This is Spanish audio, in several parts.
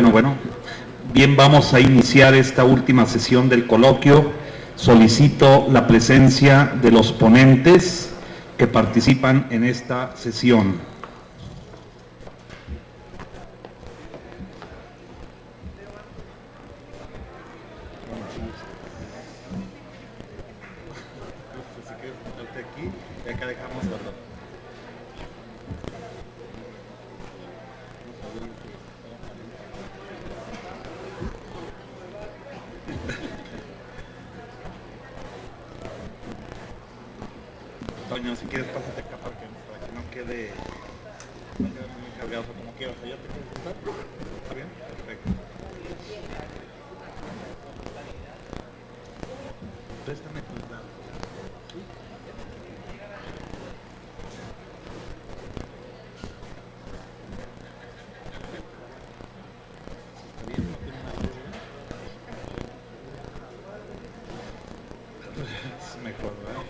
Bueno. Bien, vamos a iniciar esta última sesión del coloquio. Solicito la presencia de los ponentes que participan en esta sesión. Toño, si quieres pásate acá para que no quede muy cargado, como quieras. ¿Ya te quieres sentar? ¿Está bien? Perfecto. Préstame tus datos. ¿Sí? ¿Está bien? ¿No tiene nada que ver? Es mejor, ¿verdad?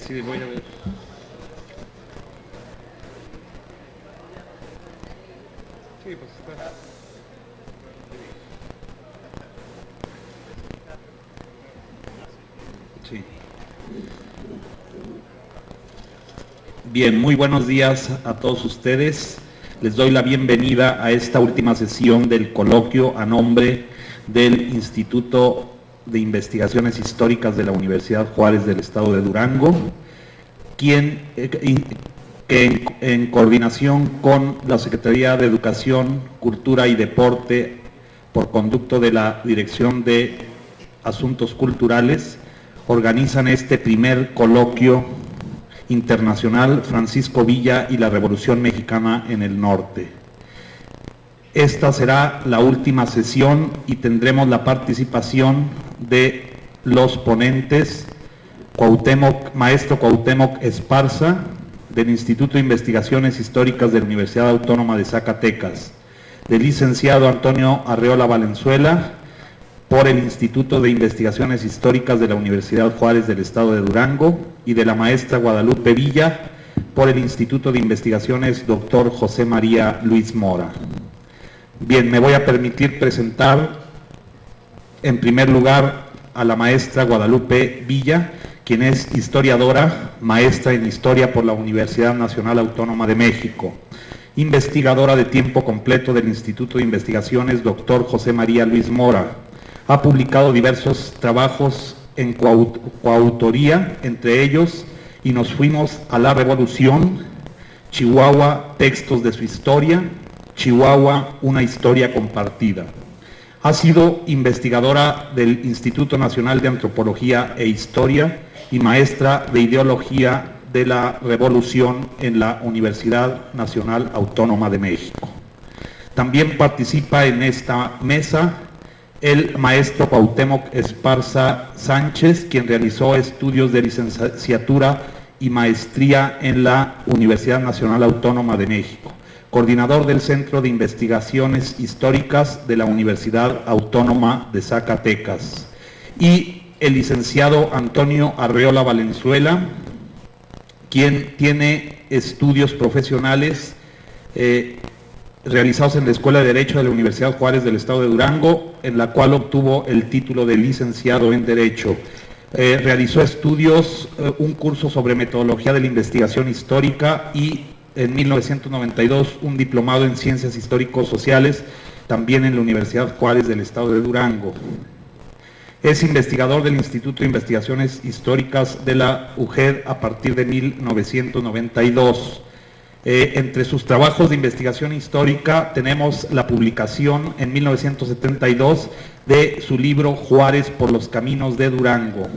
Sí, voy a ver. Sí, pues está. Sí. Bien, muy buenos días a todos ustedes. Les doy la bienvenida a esta última sesión del coloquio a nombre del Instituto de Investigaciones Históricas de la Universidad Juárez del Estado de Durango, quien en coordinación con la Secretaría de Educación, Cultura y Deporte, por conducto de la Dirección de Asuntos Culturales, organizan este primer coloquio internacional Francisco Villa y la Revolución Mexicana en el Norte. Esta será la última sesión y tendremos la participación de los ponentes: maestro Cuauhtémoc Esparza, del Instituto de Investigaciones Históricas de la Universidad Autónoma de Zacatecas, del licenciado Antonio Arreola Valenzuela, por el Instituto de Investigaciones Históricas de la Universidad Juárez del Estado de Durango, y de la maestra Guadalupe Villa, por el Instituto de Investigaciones Dr. José María Luis Mora. Bien, me voy a permitir presentar en primer lugar a la maestra Guadalupe Villa, quien es historiadora, maestra en Historia por la Universidad Nacional Autónoma de México, investigadora de tiempo completo del Instituto de Investigaciones Dr. José María Luis Mora. Ha publicado diversos trabajos en coautoría, entre ellos Y nos fuimos a la Revolución, Chihuahua, textos de su historia, Chihuahua, una historia compartida. Ha sido investigadora del Instituto Nacional de Antropología e Historia y maestra de Ideología de la Revolución en la Universidad Nacional Autónoma de México. También participa en esta mesa el maestro Cuauhtémoc Esparza Sánchez, quien realizó estudios de licenciatura y maestría en la Universidad Nacional Autónoma de México, coordinador del Centro de Investigaciones Históricas de la Universidad Autónoma de Zacatecas, y el licenciado Antonio Arreola Valenzuela, quien tiene estudios profesionales realizados en la Escuela de Derecho de la Universidad Juárez del Estado de Durango, en la cual obtuvo el título de licenciado en Derecho. Realizó estudios, un curso sobre metodología de la investigación histórica, y en 1992 un diplomado en Ciencias Histórico-Sociales, también en la Universidad Juárez del Estado de Durango. Es investigador del Instituto de Investigaciones Históricas de la UJED a partir de 1992. Entre sus trabajos de investigación histórica tenemos la publicación en 1972 de su libro Juárez por los caminos de Durango.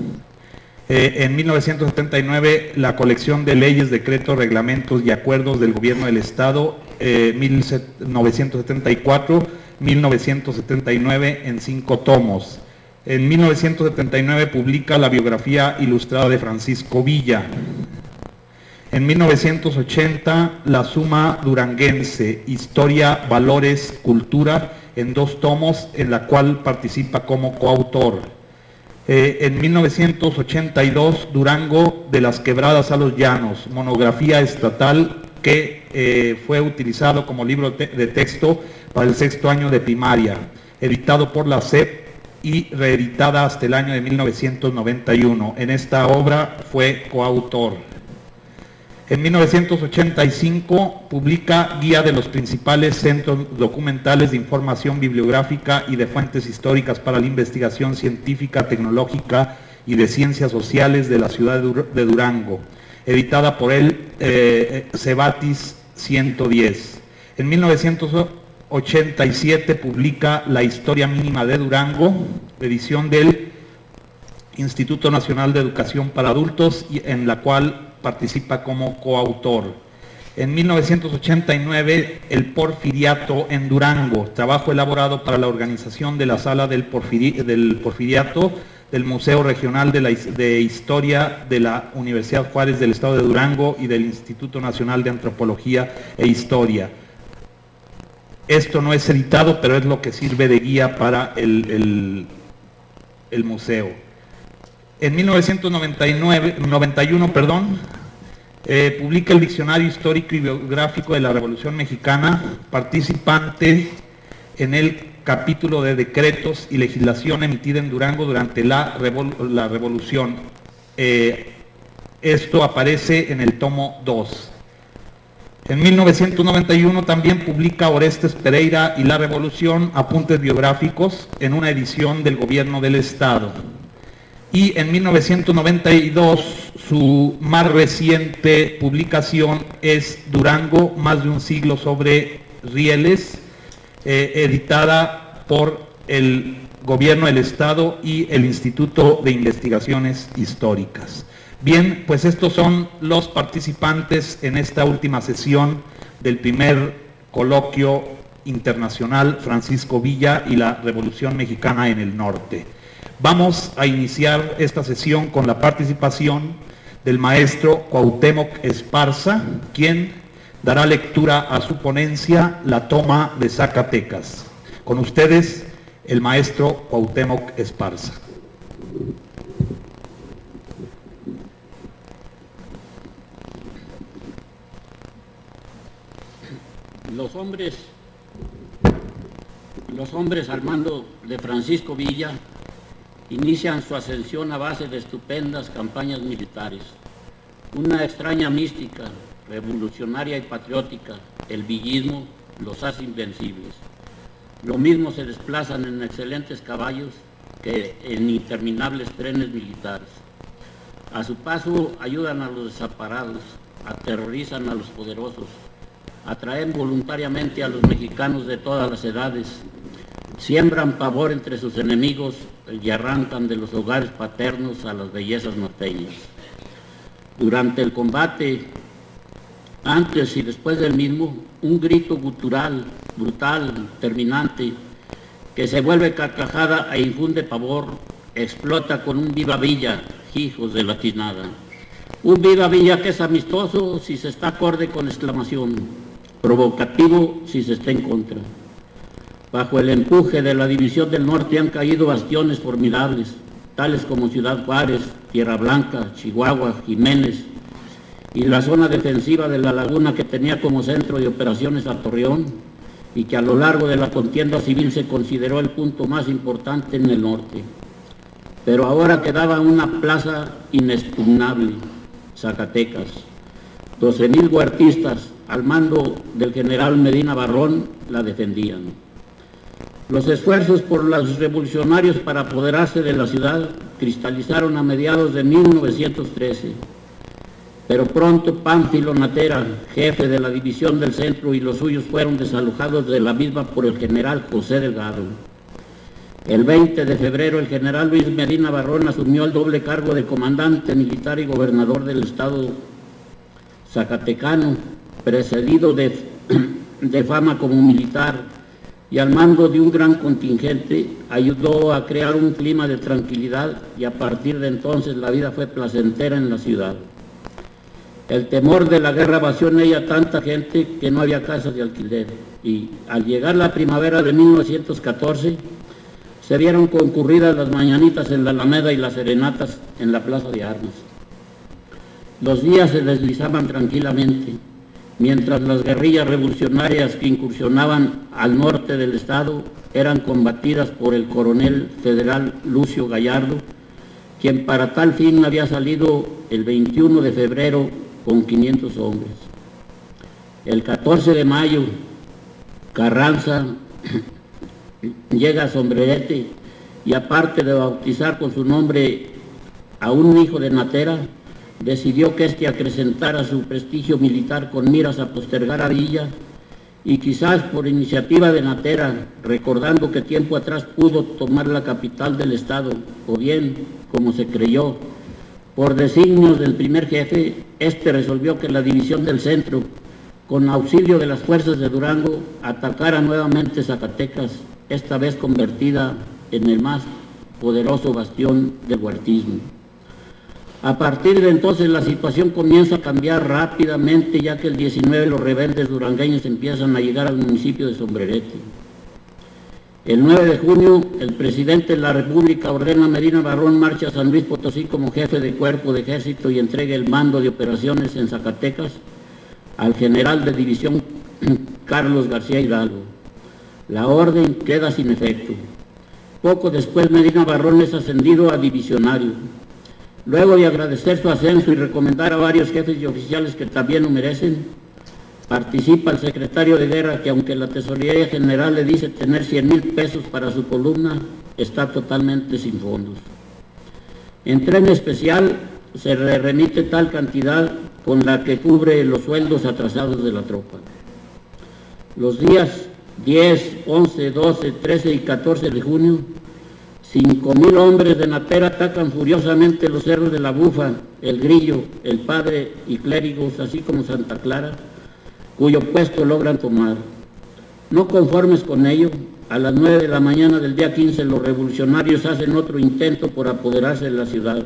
En 1979 la colección de leyes, decretos, reglamentos y acuerdos del Gobierno del Estado, 1974-1979 en 5 tomos. En 1979 publica la biografía ilustrada de Francisco Villa. En 1980, la Suma Duranguense, Historia, Valores, Cultura, en 2 tomos, en la cual participa como coautor. En 1982, Durango, de las Quebradas a los Llanos, monografía estatal que fue utilizado como libro de texto para el 6º año de primaria, editado por la SEP y reeditada hasta el año de 1991. En esta obra fue coautor. En 1985 publica Guía de los principales centros documentales de información bibliográfica y de fuentes históricas para la investigación científica, tecnológica y de ciencias sociales de la ciudad de Durango, editada por él Cebatis 110. En 1987 publica La Historia Mínima de Durango, edición del Instituto Nacional de Educación para Adultos, en la cual participa como coautor. En 1989, El Porfiriato en Durango, trabajo elaborado para la organización de la Sala del Porfiriato del Museo Regional de Historia de la Universidad Juárez del Estado de Durango y del Instituto Nacional de Antropología e Historia. Esto no es editado, pero es lo que sirve de guía para el museo. En 1991, publica el Diccionario Histórico y Biográfico de la Revolución Mexicana, participante en el capítulo de decretos y legislación emitida en Durango durante la Revolución. Esto aparece en el tomo 2. En 1991 también publica Orestes Pereira y la Revolución, apuntes biográficos, en una edición del Gobierno del Estado. Y en 1992 su más reciente publicación es Durango, más de un siglo sobre rieles, editada por el Gobierno del Estado y el Instituto de Investigaciones Históricas. Bien, pues estos son los participantes en esta última sesión del primer coloquio internacional Francisco Villa y la Revolución Mexicana en el Norte. Vamos a iniciar esta sesión con la participación del maestro Cuauhtémoc Esparza, quien dará lectura a su ponencia La toma de Zacatecas. Con ustedes, el maestro Cuauhtémoc Esparza. Los hombres al mando de Francisco Villa inician su ascensión a base de estupendas campañas militares. Una extraña mística, revolucionaria y patriótica, el villismo, los hace invencibles. Lo mismo se desplazan en excelentes caballos que en interminables trenes militares. A su paso ayudan a los desamparados, aterrorizan a los poderosos, atraen voluntariamente a los mexicanos de todas las edades, siembran pavor entre sus enemigos y arrancan de los hogares paternos a las bellezas norteñas. Durante el combate, antes y después del mismo, un grito gutural, brutal, terminante, que se vuelve carcajada e infunde pavor, explota con un viva Villa, hijos de la tiznada. Un viva Villa que es amistoso si se está acorde con exclamación, provocativo si se está en contra. Bajo el empuje de la División del Norte han caído bastiones formidables, tales como Ciudad Juárez, Tierra Blanca, Chihuahua, Jiménez, y la zona defensiva de la laguna que tenía como centro de operaciones a Torreón, y que a lo largo de la contienda civil se consideró el punto más importante en el norte. Pero ahora quedaba una plaza inexpugnable, Zacatecas. 12,000 huertistas, al mando del general Medina Barrón, la defendían. Los esfuerzos por los revolucionarios para apoderarse de la ciudad cristalizaron a mediados de 1913, pero pronto Pánfilo Natera, jefe de la División del Centro, y los suyos fueron desalojados de la misma por el general José Delgado. El 20 de febrero el general Luis Medina Barrón asumió el doble cargo de comandante militar y gobernador del estado zacatecano, precedido de fama como militar, y al mando de un gran contingente ayudó a crear un clima de tranquilidad y a partir de entonces la vida fue placentera en la ciudad. El temor de la guerra vació en ella tanta gente que no había casas de alquiler y al llegar la primavera de 1914 se vieron concurridas las mañanitas en la Alameda y las serenatas en la Plaza de Armas. Los días se deslizaban tranquilamente, mientras las guerrillas revolucionarias que incursionaban al norte del estado eran combatidas por el coronel federal Lucio Gallardo, quien para tal fin había salido el 21 de febrero con 500 hombres. El 14 de mayo, Carranza llega a Sombrerete y aparte de bautizar con su nombre a un hijo de Natera, decidió que éste acrecentara su prestigio militar con miras a postergar a Villa y quizás por iniciativa de Natera, recordando que tiempo atrás pudo tomar la capital del estado, o bien, como se creyó, por designios del primer jefe, este resolvió que la división del centro, con auxilio de las fuerzas de Durango, atacara nuevamente Zacatecas, esta vez convertida en el más poderoso bastión del huertismo. A partir de entonces la situación comienza a cambiar rápidamente, ya que el 19 los rebeldes durangueños empiezan a llegar al municipio de Sombrerete. El 9 de junio, el presidente de la República ordena a Medina Barrón marcha a San Luis Potosí como jefe de cuerpo de ejército y entrega el mando de operaciones en Zacatecas al general de división Carlos García Hidalgo. La orden queda sin efecto. Poco después Medina Barrón es ascendido a divisionario. Luego de agradecer su ascenso y recomendar a varios jefes y oficiales que también lo merecen, participa el secretario de guerra que aunque la tesorería general le dice tener 100,000 pesos para su columna, está totalmente sin fondos. En tren especial se le remite tal cantidad con la que cubre los sueldos atrasados de la tropa. Los días 10, 11, 12, 13 y 14 de junio, 5,000 hombres de Natera atacan furiosamente los cerros de La Bufa, El Grillo, El Padre y Clérigos, así como Santa Clara, cuyo puesto logran tomar. No conformes con ello, a las 9 de la mañana del día 15 los revolucionarios hacen otro intento por apoderarse de la ciudad,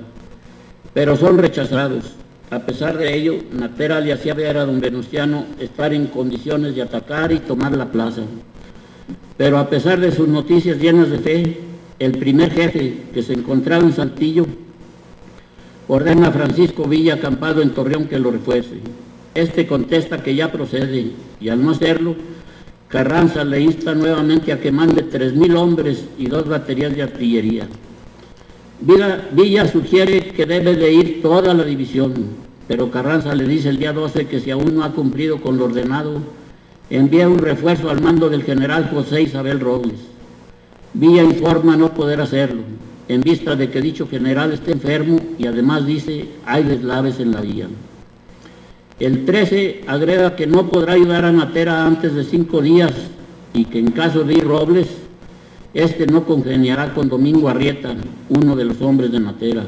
pero son rechazados. A pesar de ello, Natera le hacía ver a don Venustiano estar en condiciones de atacar y tomar la plaza. Pero a pesar de sus noticias llenas de fe, el primer jefe, que se encontraba en Saltillo, ordena a Francisco Villa, acampado en Torreón, que lo refuerce. Este contesta que ya procede, y al no hacerlo, Carranza le insta nuevamente a que mande 3,000 hombres y 2 baterías de artillería. Villa sugiere que debe de ir toda la división, pero Carranza le dice el día 12 que si aún no ha cumplido con lo ordenado, envía un refuerzo al mando del general José Isabel Robles. Villa informa no poder hacerlo, en vista de que dicho general está enfermo y además dice hay deslaves en la vía. El 13 agrega que no podrá ayudar a Natera antes de 5 días y que en caso de ir Robles, este no congeniará con Domingo Arrieta, uno de los hombres de Natera,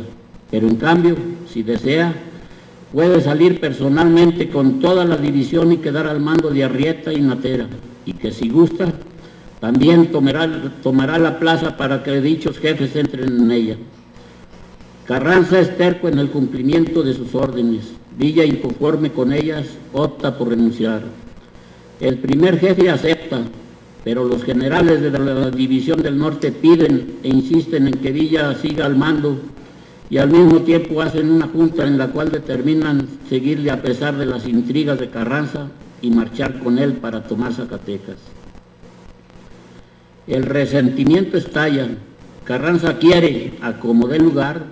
pero en cambio, si desea, puede salir personalmente con toda la división y quedar al mando de Arrieta y Natera, y que si gusta, también tomará la plaza para que dichos jefes entren en ella. Carranza es terco en el cumplimiento de sus órdenes. Villa, inconforme con ellas, opta por renunciar. El primer jefe acepta, pero los generales de la División del Norte piden e insisten en que Villa siga al mando y al mismo tiempo hacen una junta en la cual determinan seguirle a pesar de las intrigas de Carranza y marchar con él para tomar Zacatecas. El resentimiento estalla. Carranza quiere, a como dé lugar,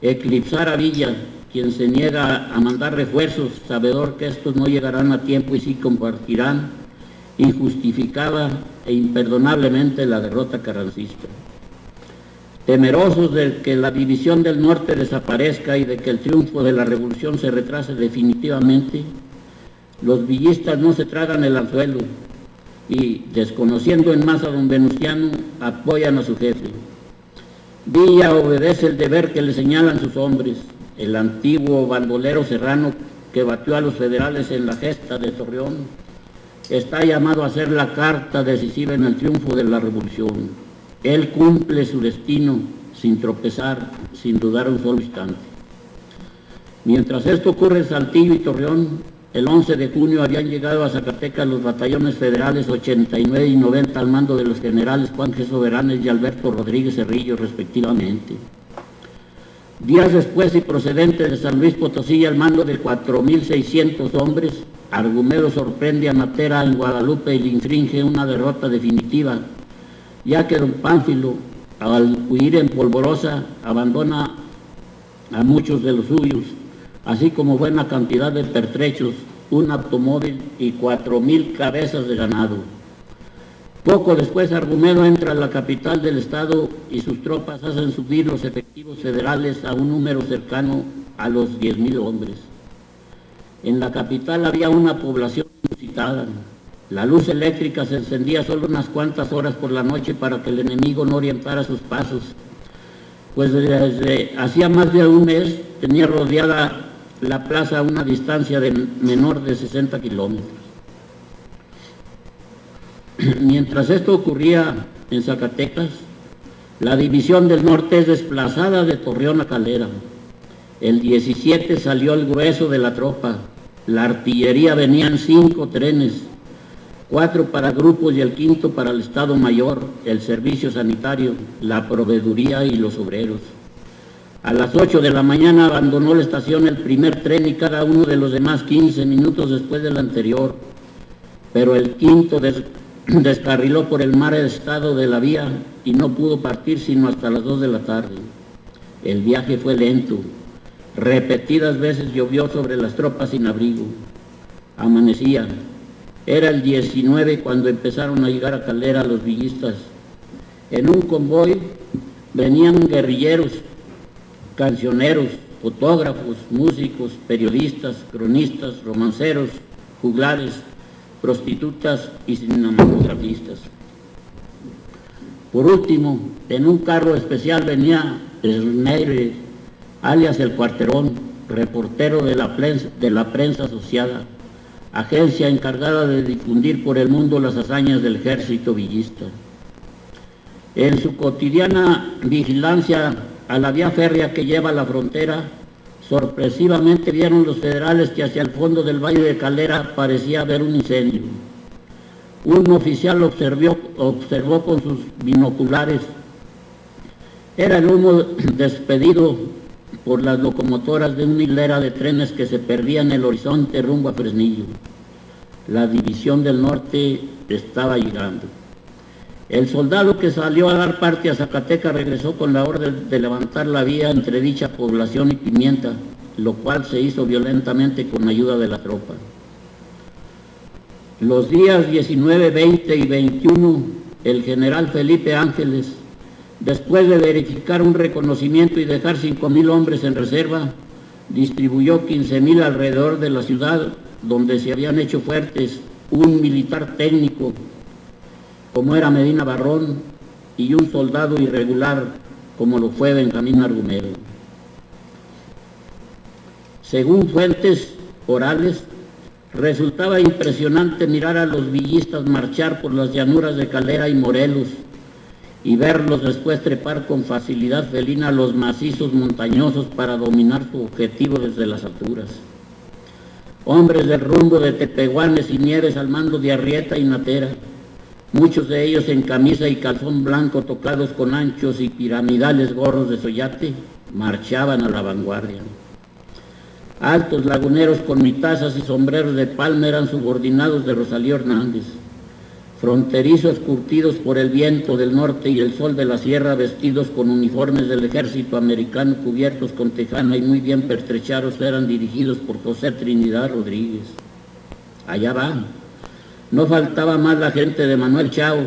eclipsar a Villa, quien se niega a mandar refuerzos, sabedor que estos no llegarán a tiempo y sí compartirán injustificada e imperdonablemente la derrota carrancista. Temerosos de que la división del norte desaparezca y de que el triunfo de la revolución se retrase definitivamente, los villistas no se tragan el anzuelo y, desconociendo en masa a don Venustiano, apoyan a su jefe. Villa obedece el deber que le señalan sus hombres, el antiguo bandolero serrano que batió a los federales en la gesta de Torreón, está llamado a ser la carta decisiva en el triunfo de la revolución. Él cumple su destino sin tropezar, sin dudar un solo instante. Mientras esto ocurre en Saltillo y Torreón, el 11 de junio habían llegado a Zacatecas los batallones federales 89 y 90 al mando de los generales Juan G. Soberanes y Alberto Rodríguez Cerrillo, respectivamente. Días después y procedente de San Luis Potosí al mando de 4.600 hombres, Argumedo sorprende a Matera en Guadalupe y le infringe una derrota definitiva, ya que don Pánfilo, al huir en polvorosa, abandona a muchos de los suyos, así como buena cantidad de pertrechos, un automóvil y 4.000 cabezas de ganado. Poco después Argumedo entra a la capital del estado y sus tropas hacen subir los efectivos federales a un número cercano a los 10.000 hombres. En la capital había una población inusitada. La luz eléctrica se encendía solo unas cuantas horas por la noche para que el enemigo no orientara sus pasos, pues desde hacía más de un mes tenía rodeada la plaza a una distancia de menor de 60 kilómetros. Mientras esto ocurría en Zacatecas, la División del Norte es desplazada de Torreón a Calera. El 17 salió el grueso de la tropa. La artillería venía en 5 trenes, 4 para grupos y el 5.º para el Estado Mayor, el servicio sanitario, la proveeduría y los obreros. A las 8 de la mañana abandonó la estación el primer tren y cada uno de los demás 15 minutos después del anterior, pero el 5.º descarriló por el mal estado de la vía y no pudo partir sino hasta las 2 de la tarde. El viaje fue lento. Repetidas veces llovió sobre las tropas sin abrigo. Amanecía. Era el 19 cuando empezaron a llegar a Calera los villistas. En un convoy venían guerrilleros, cancioneros, fotógrafos, músicos, periodistas, cronistas, romanceros, juglares, prostitutas y cinematografistas. Por último, en un carro especial venía Sneire, alias El Cuarterón, reportero de la prensa asociada, agencia encargada de difundir por el mundo las hazañas del ejército villista. En su cotidiana vigilancia a la vía férrea que lleva a la frontera, sorpresivamente vieron los federales que hacia el fondo del valle de Calera parecía haber un incendio. Un oficial observó con sus binoculares. Era el humo despedido por las locomotoras de una hilera de trenes que se perdía en el horizonte rumbo a Fresnillo. La División del Norte estaba llegando. El soldado que salió a dar parte a Zacatecas regresó con la orden de levantar la vía entre dicha población y Pimienta, lo cual se hizo violentamente con ayuda de la tropa. Los días 19, 20 y 21, el general Felipe Ángeles, después de verificar un reconocimiento y dejar 5.000 hombres en reserva, distribuyó 15.000 alrededor de la ciudad, donde se habían hecho fuertes un militar técnico, como era Medina Barrón, y un soldado irregular, como lo fue Benjamín Argumedo. Según fuentes orales, resultaba impresionante mirar a los villistas marchar por las llanuras de Calera y Morelos y verlos después trepar con facilidad felina los macizos montañosos para dominar su objetivo desde las alturas. Hombres del rumbo de Tepehuanes y Nieves al mando de Arrieta y Natera, muchos de ellos en camisa y calzón blanco tocados con anchos y piramidales gorros de soyate, marchaban a la vanguardia. Altos laguneros con mitazas y sombreros de palma eran subordinados de Rosalío Hernández. Fronterizos curtidos por el viento del norte y el sol de la sierra, vestidos con uniformes del ejército americano cubiertos con tejana y muy bien pertrechados, eran dirigidos por José Trinidad Rodríguez. Allá va. No faltaba más la gente de Manuel Chao,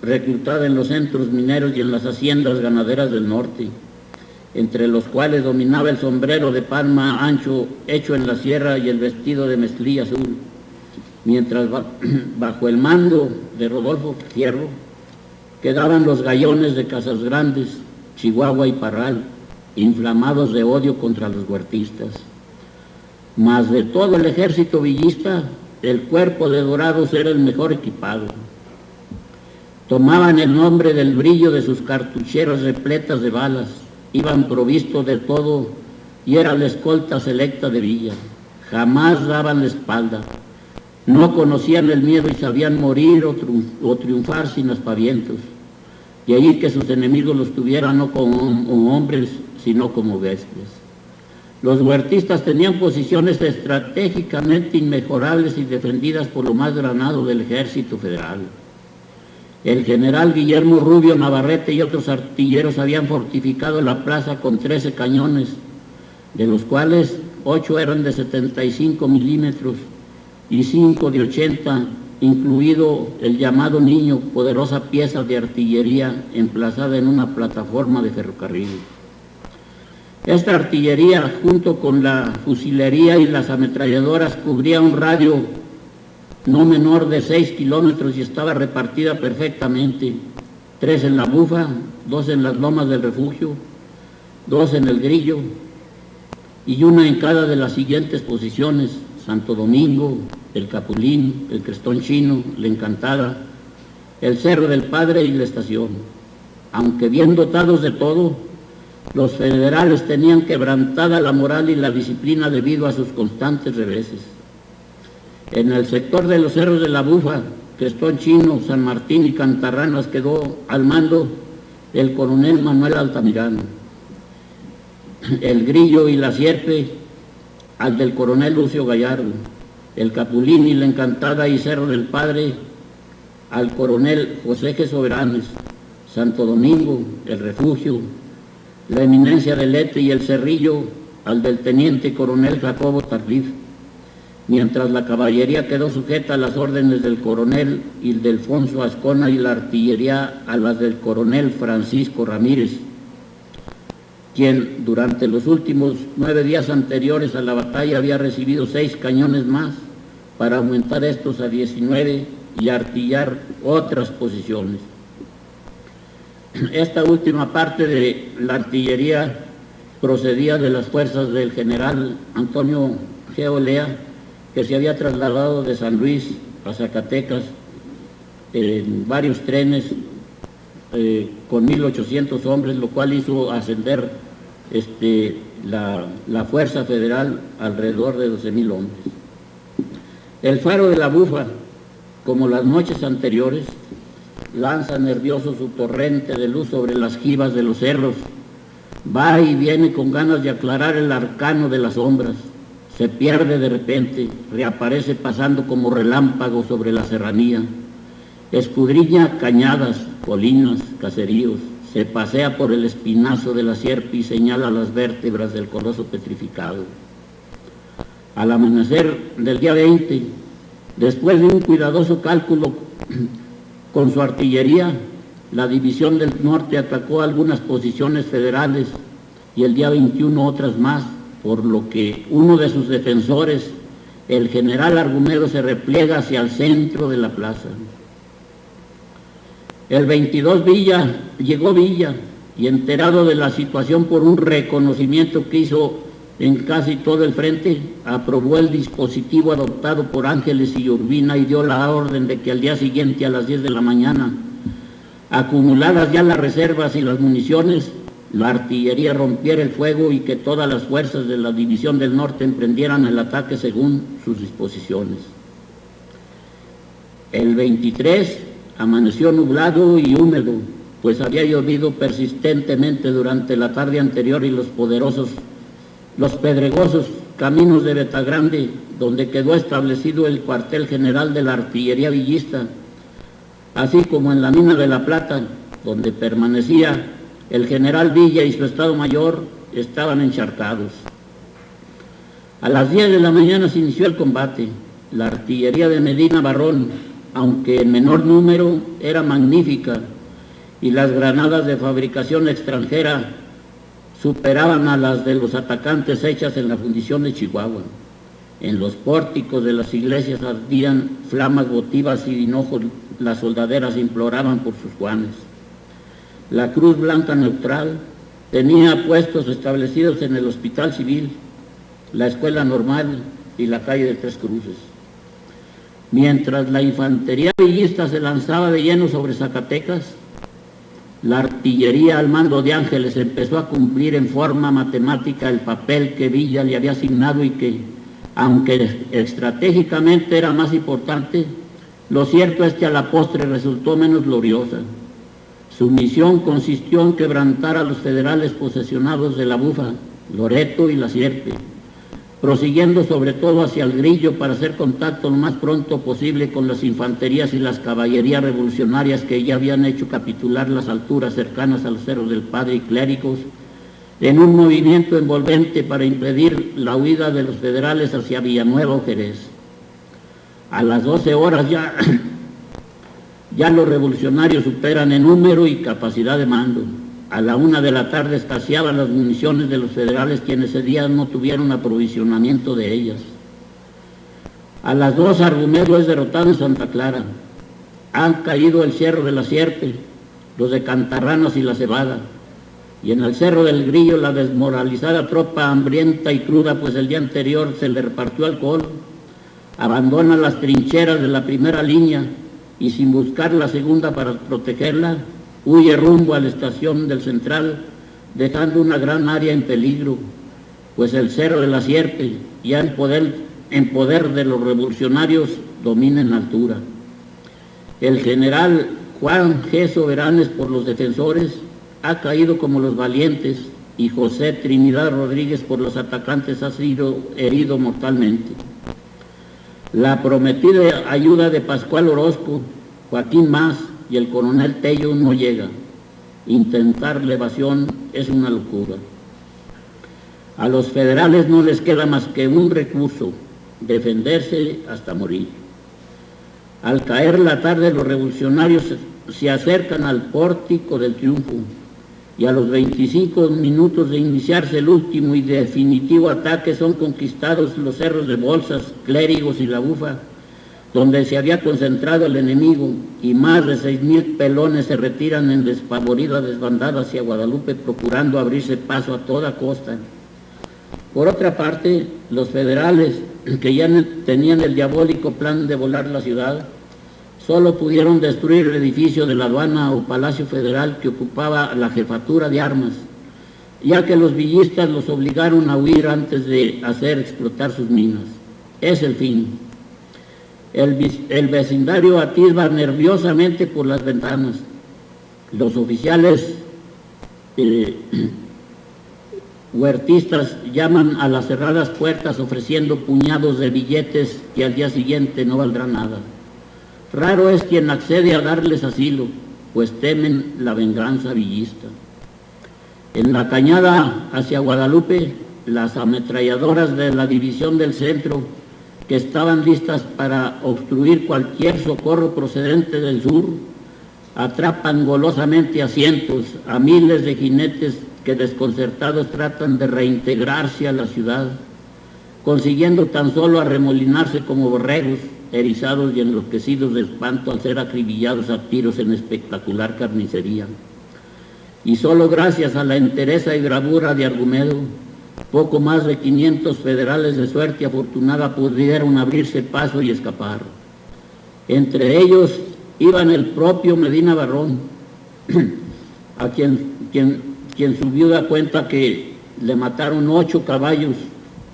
reclutada en los centros mineros y en las haciendas ganaderas del norte, entre los cuales dominaba el sombrero de palma ancho hecho en la sierra y el vestido de mezclilla azul, mientras bajo el mando de Rodolfo Fierro quedaban los gallones de Casas Grandes, Chihuahua y Parral, inflamados de odio contra los huertistas. Mas de todo el ejército villista, el cuerpo de Dorados era el mejor equipado. Tomaban el nombre del brillo de sus cartucheras repletas de balas, iban provistos de todo y era la escolta selecta de Villa. Jamás daban la espalda, no conocían el miedo y sabían morir o triunfar sin aspavientos. De ahí que sus enemigos los tuvieran no como hombres, sino como bestias. Los huertistas tenían posiciones estratégicamente inmejorables y defendidas por lo más granado del Ejército Federal. El general Guillermo Rubio Navarrete y otros artilleros habían fortificado la plaza con 13 cañones, de los cuales 8 eran de 75 milímetros y 5 de 80, incluido el llamado Niño, poderosa pieza de artillería emplazada en una plataforma de ferrocarril. Esta artillería, junto con la fusilería y las ametralladoras, cubría un radio no menor de 6 kilómetros y estaba repartida perfectamente, 3 en la Bufa, 2 en las Lomas del Refugio, 2 en el Grillo y una en cada de las siguientes posiciones: Santo Domingo, el Capulín, el Crestón Chino, la Encantada, el Cerro del Padre y la Estación. Aunque bien dotados de todo, los federales tenían quebrantada la moral y la disciplina debido a sus constantes reveses. En el sector de los cerros de la Bufa, Crestón Chino, San Martín y Cantarranas quedó al mando el coronel Manuel Altamirano. El Grillo y la Sierpe al del coronel Lucio Gallardo. El Capulín y la Encantada y Cerro del Padre al coronel José G. Soberanes. Santo Domingo, el Refugio, la Eminencia del Lete y el Cerrillo al del teniente coronel Jacobo Tardif, mientras la caballería quedó sujeta a las órdenes del coronel Ildefonso Ascona y la artillería a las del coronel Francisco Ramírez, quien durante los últimos 9 días anteriores a la batalla había recibido 6 cañones más para aumentar estos a 19 y artillar otras posiciones. Esta última parte de la artillería procedía de las fuerzas del general Antonio G. Olea, que se había trasladado de San Luis a Zacatecas en varios trenes con 1.800 hombres, lo cual hizo ascender la fuerza federal alrededor de 12.000 hombres. El faro de la Bufa, como las noches anteriores, lanza nervioso su torrente de luz sobre las jivas de los cerros, va y viene con ganas de aclarar el arcano de las sombras, se pierde de repente, reaparece pasando como relámpago sobre la serranía, escudriña cañadas, colinas, caseríos, se pasea por el espinazo de la sierpe y señala las vértebras del coloso petrificado. Al amanecer del día 20, después de un cuidadoso cálculo con su artillería, la División del Norte atacó algunas posiciones federales y el día 21 otras más, por lo que uno de sus defensores, el general Argumedo, se repliega hacia el centro de la plaza. El 22 llegó Villa y, enterado de la situación por un reconocimiento que hizo en casi todo el frente, aprobó el dispositivo adoptado por Ángeles y Urbina y dio la orden de que al día siguiente a las 10 de la mañana, acumuladas ya las reservas y las municiones, la artillería rompiera el fuego y que todas las fuerzas de la División del Norte emprendieran el ataque según sus disposiciones. El 23 amaneció nublado y húmedo, pues había llovido persistentemente durante la tarde anterior y los pedregosos caminos de Betagrande, donde quedó establecido el cuartel general de la artillería villista, así como en la mina de La Plata, donde permanecía el general Villa y su estado mayor, estaban encharcados. A las 10 de la mañana se inició el combate. La artillería de Medina Barrón, aunque en menor número, era magnífica, y las granadas de fabricación extranjera superaban a las de los atacantes hechas en la fundición de Chihuahua. En los pórticos de las iglesias ardían flamas votivas y de hinojo las soldaderas imploraban por sus Juanes. La Cruz Blanca Neutral tenía puestos establecidos en el Hospital Civil, la Escuela Normal y la calle de Tres Cruces. Mientras la infantería villista se lanzaba de lleno sobre Zacatecas, la artillería al mando de Ángeles empezó a cumplir en forma matemática el papel que Villa le había asignado y que, aunque estratégicamente era más importante, lo cierto es que a la postre resultó menos gloriosa. Su misión consistió en quebrantar a los federales posesionados de La Bufa, Loreto y La Sierpe, prosiguiendo sobre todo hacia el Grillo para hacer contacto lo más pronto posible con las infanterías y las caballerías revolucionarias que ya habían hecho capitular las alturas cercanas a los Cerros del Padre y Clérigos, en un movimiento envolvente para impedir la huida de los federales hacia Villanueva o Jerez. A las 12 horas ya los revolucionarios superan en número y capacidad de mando. A la 1 de la tarde escaseaban las municiones de los federales, quienes ese día no tuvieron aprovisionamiento de ellas. A las 2 Argumedo es derrotado en Santa Clara. Han caído el Cerro de la Sierpe, los de Cantarranas y La Cebada. Y en el Cerro del Grillo la desmoralizada tropa hambrienta y cruda, pues el día anterior se le repartió alcohol, abandona las trincheras de la primera línea y sin buscar la segunda para protegerla, huye rumbo a la estación del Central, dejando una gran área en peligro, pues el Cerro de la Sierpe, ya en poder de los revolucionarios, domina en la altura. El general Juan G. Soberanes por los defensores ha caído como los valientes y José Trinidad Rodríguez por los atacantes ha sido herido mortalmente. La prometida ayuda de Pascual Orozco, Joaquín Mas y el coronel Tello no llega. Intentar la evasión es una locura. A los federales no les queda más que un recurso: defenderse hasta morir. Al caer la tarde, los revolucionarios se acercan al pórtico del triunfo y a los 25 minutos de iniciarse el último y definitivo ataque son conquistados los cerros de Bolsas, Clérigos y La Bufa, donde se había concentrado el enemigo, y más de 6,000 pelones se retiran en despavorida desbandada hacia Guadalupe, procurando abrirse paso a toda costa. Por otra parte, los federales, que ya tenían el diabólico plan de volar la ciudad, solo pudieron destruir el edificio de la aduana o Palacio Federal que ocupaba la jefatura de armas, ya que los villistas los obligaron a huir antes de hacer explotar sus minas. Es el fin. El vecindario atisba nerviosamente por las ventanas. Los oficiales huertistas llaman a las cerradas puertas ofreciendo puñados de billetes que al día siguiente no valdrán nada. Raro es quien accede a darles asilo, pues temen la venganza villista. En la cañada hacia Guadalupe, las ametralladoras de la División del Centro, que estaban listas para obstruir cualquier socorro procedente del sur, atrapan golosamente a cientos, a miles de jinetes que desconcertados tratan de reintegrarse a la ciudad, consiguiendo tan solo arremolinarse como borregos, erizados y enloquecidos de espanto al ser acribillados a tiros en espectacular carnicería. Y solo gracias a la entereza y bravura de Argumedo, poco más de 500 federales de suerte afortunada pudieron abrirse paso y escapar. Entre ellos iban el propio Medina Barrón, a quien su viuda cuenta que le mataron 8 caballos,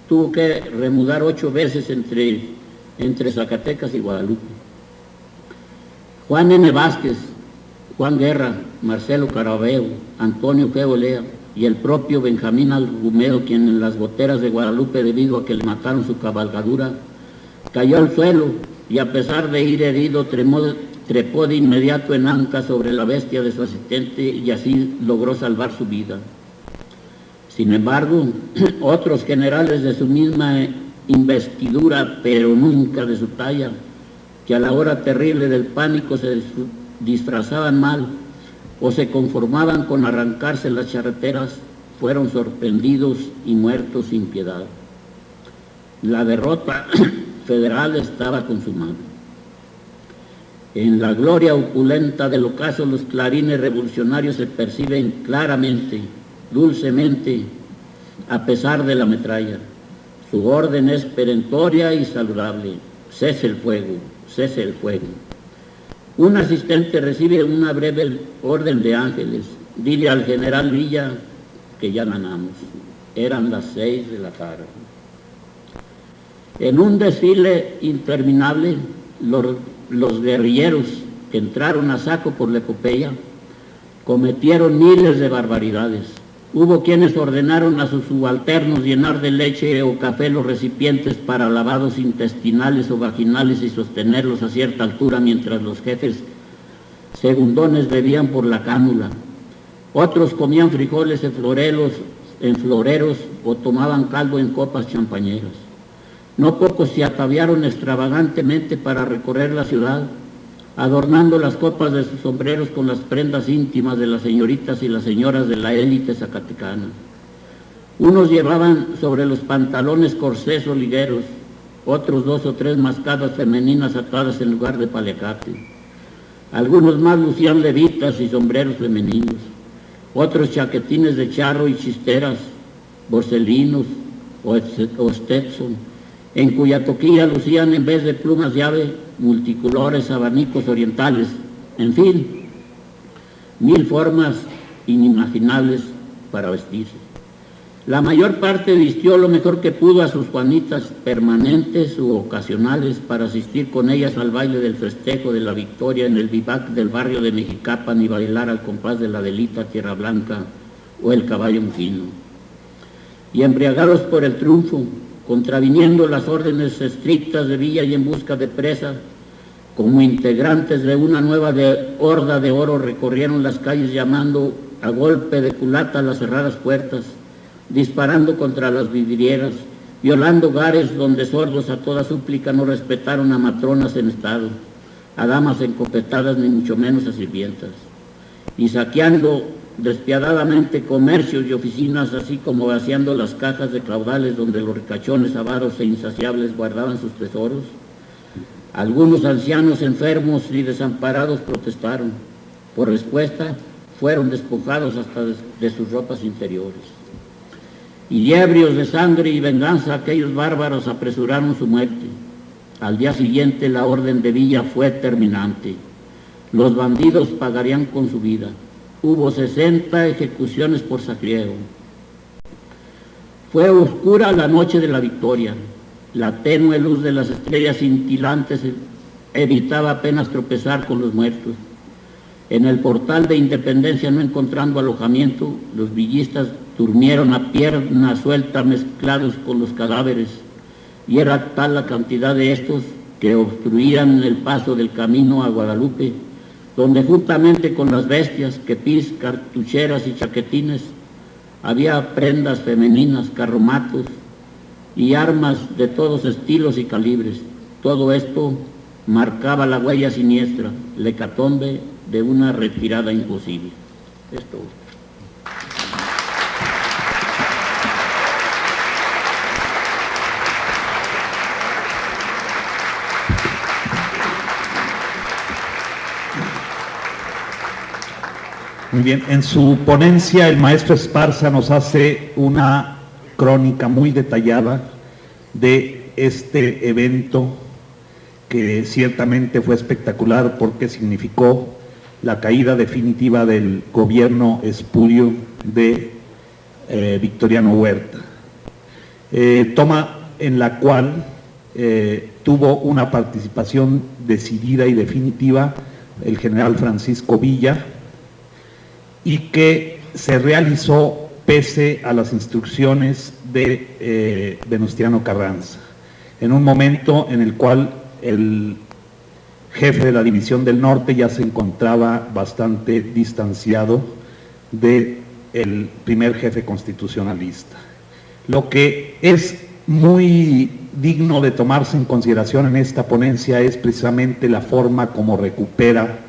tuvo que remudar 8 veces entre Zacatecas y Guadalupe. Juan N. Vázquez, Juan Guerra, Marcelo Carabeo, Antonio G. Olea y el propio Benjamín Argumedo, quien en las goteras de Guadalupe, debido a que le mataron su cabalgadura, cayó al suelo y a pesar de ir herido trepó de inmediato en anca sobre la bestia de su asistente y así logró salvar su vida. Sin embargo, otros generales de su misma investidura, pero nunca de su talla, que a la hora terrible del pánico se disfrazaban mal o se conformaban con arrancarse las charreteras, fueron sorprendidos y muertos sin piedad. La derrota federal estaba consumada. En la gloria opulenta del ocaso, los clarines revolucionarios se perciben claramente, dulcemente, a pesar de la metralla. Su orden es perentoria y saludable: cese el fuego, cese el fuego. Un asistente recibe una breve orden de Ángeles. Dile al general Villa que ya ganamos. Eran las 6 de la tarde. En un desfile interminable, los guerrilleros que entraron a saco por la epopeya cometieron miles de barbaridades. Hubo quienes ordenaron a sus subalternos llenar de leche o café los recipientes para lavados intestinales o vaginales y sostenerlos a cierta altura mientras los jefes segundones bebían por la cánula. Otros comían frijoles en floreros o tomaban caldo en copas champañeras. No pocos se ataviaron extravagantemente para recorrer la ciudad, adornando las copas de sus sombreros con las prendas íntimas de las señoritas y las señoras de la élite zacatecana. Unos llevaban sobre los pantalones corsés o ligueros, otros 2 o 3 mascadas femeninas atadas en lugar de paliacate. Algunos más lucían levitas y sombreros femeninos, otros chaquetines de charro y chisteras, borselinos o Stetson, en cuya toquilla lucían en vez de plumas de ave multicolores abanicos orientales, en fin, 1000 formas inimaginables para vestirse. La mayor parte vistió lo mejor que pudo a sus Juanitas, permanentes u ocasionales, para asistir con ellas al baile del festejo de la victoria en el vivac del barrio de Mexicapan y bailar al compás de la Adelita Tierra Blanca o el Caballo Mujino. Y embriagados por el triunfo, contraviniendo las órdenes estrictas de Villa y en busca de presa, como integrantes de una nueva horda de oro recorrieron las calles llamando a golpe de culata a las cerradas puertas, disparando contra las vidrieras, violando hogares donde sordos a toda súplica no respetaron a matronas en estado, a damas encopetadas ni mucho menos a sirvientas, y saqueando despiadadamente comercios y oficinas, así como vaciando las cajas de caudales donde los ricachones avaros e insaciables guardaban sus tesoros. Algunos ancianos enfermos y desamparados protestaron. Por respuesta, fueron despojados hasta de sus ropas interiores. Y ebrios de sangre y venganza, aquellos bárbaros apresuraron su muerte. Al día siguiente la orden de Villa fue terminante. Los bandidos pagarían con su vida. Hubo 60 ejecuciones por sacriego. Fue oscura la noche de la victoria. La tenue luz de las estrellas cintilantes evitaba apenas tropezar con los muertos. En el portal de Independencia, no encontrando alojamiento, los villistas durmieron a pierna suelta mezclados con los cadáveres, y era tal la cantidad de estos que obstruían el paso del camino a Guadalupe, donde juntamente con las bestias, quepís, cartucheras y chaquetines, había prendas femeninas, carromatos y armas de todos estilos y calibres. Todo esto marcaba la huella siniestra, la hecatombe de una retirada imposible. Esto. Muy bien, en su ponencia el maestro Esparza nos hace una crónica muy detallada de este evento que ciertamente fue espectacular porque significó la caída definitiva del gobierno espurio de Victoriano Huerta. Toma en la cual tuvo una participación decidida y definitiva el general Francisco Villa, y que se realizó pese a las instrucciones de Venustiano Carranza, en un momento en el cual el jefe de la División del Norte ya se encontraba bastante distanciado del primer jefe constitucionalista. Lo que es muy digno de tomarse en consideración en esta ponencia es precisamente la forma como recupera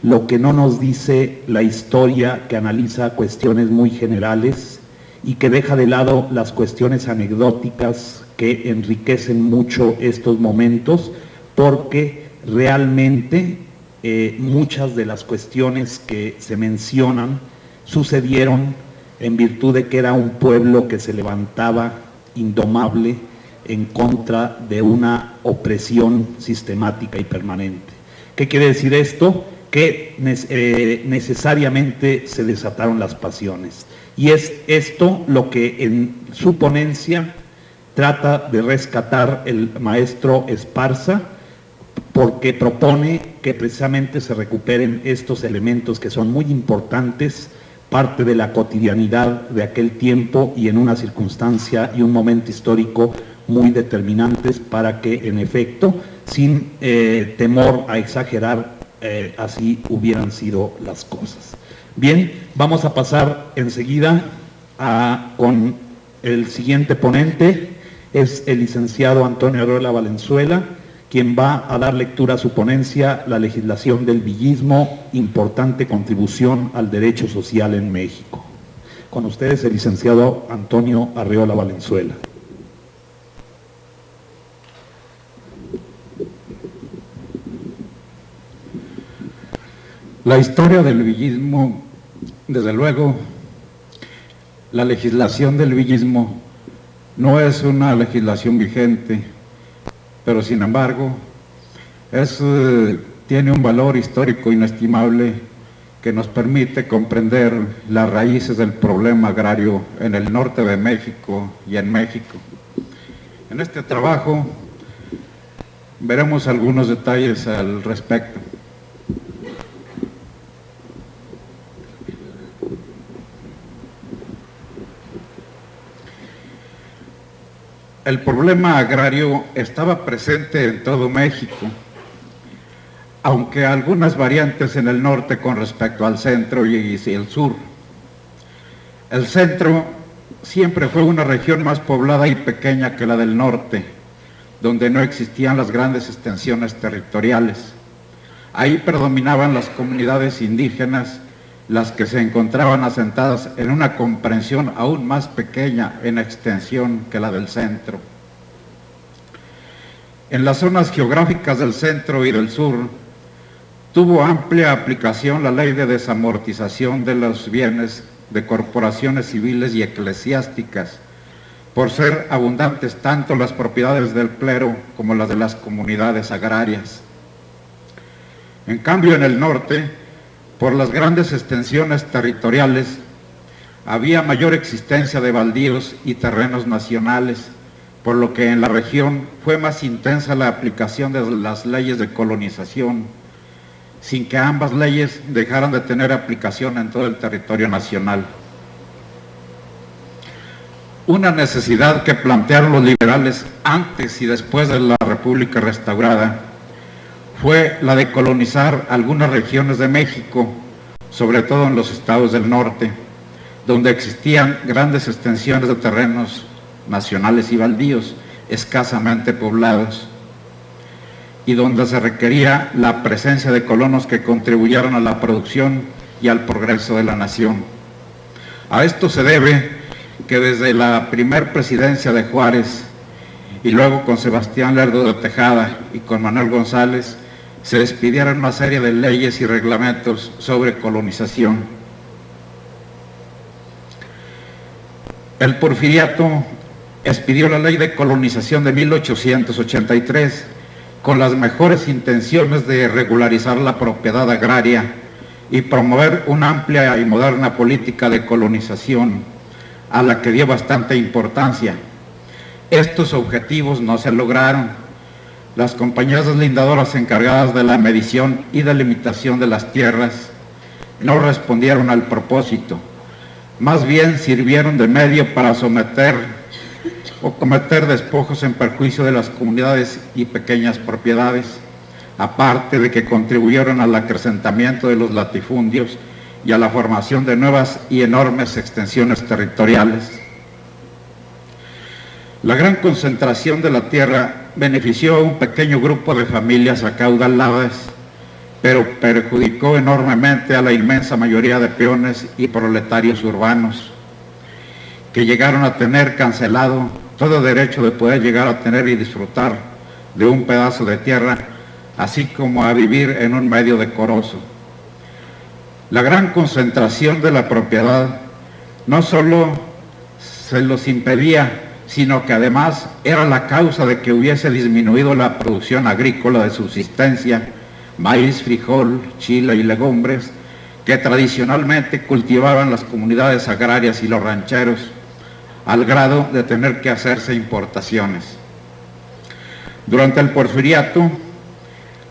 lo que no nos dice la historia, que analiza cuestiones muy generales y que deja de lado las cuestiones anecdóticas que enriquecen mucho estos momentos, porque realmente muchas de las cuestiones que se mencionan sucedieron en virtud de que era un pueblo que se levantaba indomable en contra de una opresión sistemática y permanente. ¿Qué quiere decir esto? Que necesariamente se desataron las pasiones. Y es esto lo que en su ponencia trata de rescatar el maestro Esparza, porque propone que precisamente se recuperen estos elementos que son muy importantes, parte de la cotidianidad de aquel tiempo y en una circunstancia y un momento histórico muy determinantes para que, en efecto, sin temor a exagerar, así hubieran sido las cosas. Bien, vamos a pasar enseguida con el siguiente ponente, es el licenciado Antonio Arriola Valenzuela, quien va a dar lectura a su ponencia, La legislación del villismo, importante contribución al derecho social en México. Con ustedes el licenciado Antonio Arriola Valenzuela. La historia del villismo, desde luego, la legislación del villismo no es una legislación vigente, pero sin embargo tiene un valor histórico inestimable que nos permite comprender las raíces del problema agrario en el norte de México y en México. En este trabajo veremos algunos detalles al respecto. El problema agrario estaba presente en todo México, aunque algunas variantes en el norte con respecto al centro y el sur. El centro siempre fue una región más poblada y pequeña que la del norte, donde no existían las grandes extensiones territoriales. Ahí predominaban las comunidades indígenas, las que se encontraban asentadas en una comprensión aún más pequeña en extensión que la del centro. En las zonas geográficas del centro y del sur, tuvo amplia aplicación la ley de desamortización de los bienes de corporaciones civiles y eclesiásticas, por ser abundantes tanto las propiedades del clero como las de las comunidades agrarias. En cambio, en el norte, por las grandes extensiones territoriales, había mayor existencia de baldíos y terrenos nacionales, por lo que en la región fue más intensa la aplicación de las leyes de colonización, sin que ambas leyes dejaran de tener aplicación en todo el territorio nacional. Una necesidad que plantearon los liberales antes y después de la República restaurada fue la de colonizar algunas regiones de México, sobre todo en los estados del norte, donde existían grandes extensiones de terrenos nacionales y baldíos escasamente poblados, y donde se requería la presencia de colonos que contribuyeran a la producción y al progreso de la nación. A esto se debe que desde la primer presidencia de Juárez, y luego con Sebastián Lerdo de Tejada y con Manuel González, se expidieron una serie de leyes y reglamentos sobre colonización. El Porfiriato expidió la ley de colonización de 1883 con las mejores intenciones de regularizar la propiedad agraria y promover una amplia y moderna política de colonización, a la que dio bastante importancia. Estos objetivos no se lograron. Las compañías deslindadoras encargadas de la medición y delimitación de las tierras no respondieron al propósito. Más bien sirvieron de medio para someter o cometer despojos en perjuicio de las comunidades y pequeñas propiedades, aparte de que contribuyeron al acrecentamiento de los latifundios y a la formación de nuevas y enormes extensiones territoriales. La gran concentración de la tierra benefició a un pequeño grupo de familias acaudaladas, pero perjudicó enormemente a la inmensa mayoría de peones y proletarios urbanos, que llegaron a tener cancelado todo derecho de poder llegar a tener y disfrutar de un pedazo de tierra, así como a vivir en un medio decoroso. La gran concentración de la propiedad no solo se los impedía, sino que además era la causa de que hubiese disminuido la producción agrícola de subsistencia, maíz, frijol, chile y legumbres, que tradicionalmente cultivaban las comunidades agrarias y los rancheros, al grado de tener que hacerse importaciones. Durante el Porfiriato,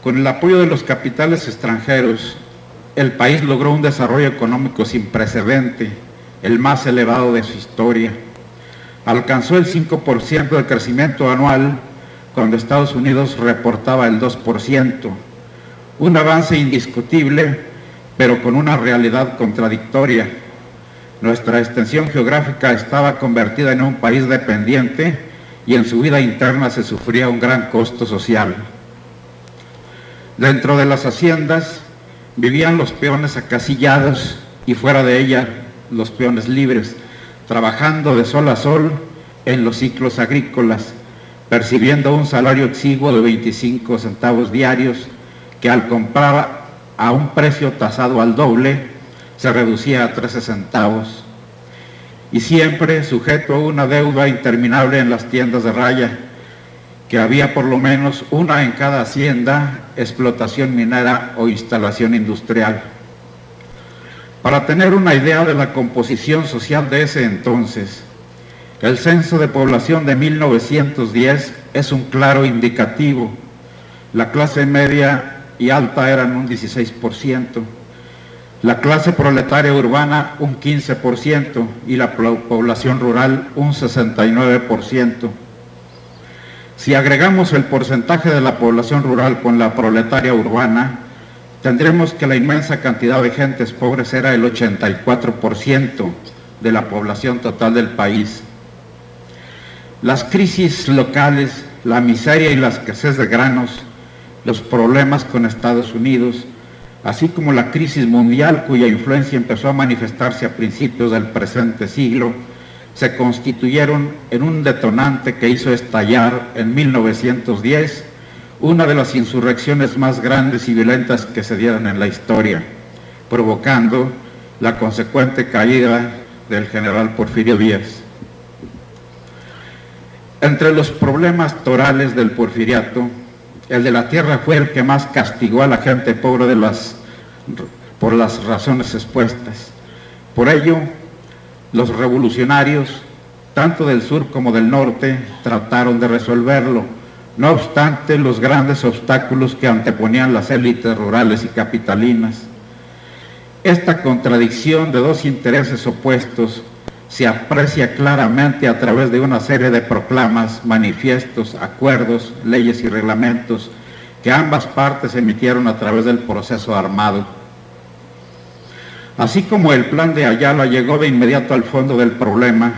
con el apoyo de los capitales extranjeros, el país logró un desarrollo económico sin precedente, el más elevado de su historia. Alcanzó el 5% de crecimiento anual, cuando Estados Unidos reportaba el 2%. Un avance indiscutible, pero con una realidad contradictoria. Nuestra extensión geográfica estaba convertida en un país dependiente y en su vida interna se sufría un gran costo social. Dentro de las haciendas vivían los peones acasillados y fuera de ella los peones libres, trabajando de sol a sol en los ciclos agrícolas, percibiendo un salario exiguo de 25 centavos diarios, que al comprar a un precio tasado al doble, se reducía a 13 centavos. Y siempre sujeto a una deuda interminable en las tiendas de raya, que había por lo menos una en cada hacienda, explotación minera o instalación industrial. Para tener una idea de la composición social de ese entonces, el censo de población de 1910 es un claro indicativo. La clase media y alta eran un 16%, la clase proletaria urbana un 15% y la población rural un 69%. Si agregamos el porcentaje de la población rural con la proletaria urbana, tendremos que la inmensa cantidad de gentes pobres era el 84% de la población total del país. Las crisis locales, la miseria y la escasez de granos, los problemas con Estados Unidos, así como la crisis mundial cuya influencia empezó a manifestarse a principios del presente siglo, se constituyeron en un detonante que hizo estallar en 1910 una de las insurrecciones más grandes y violentas que se dieron en la historia, provocando la consecuente caída del general Porfirio Díaz. Entre los problemas torales del Porfiriato, el de la tierra fue el que más castigó a la gente pobre por las razones expuestas. Por ello, los revolucionarios, tanto del sur como del norte, trataron de resolverlo, no obstante los grandes obstáculos que anteponían las élites rurales y capitalinas. Esta contradicción de dos intereses opuestos se aprecia claramente a través de una serie de proclamas, manifiestos, acuerdos, leyes y reglamentos que ambas partes emitieron a través del proceso armado. Así como el plan de Ayala llegó de inmediato al fondo del problema,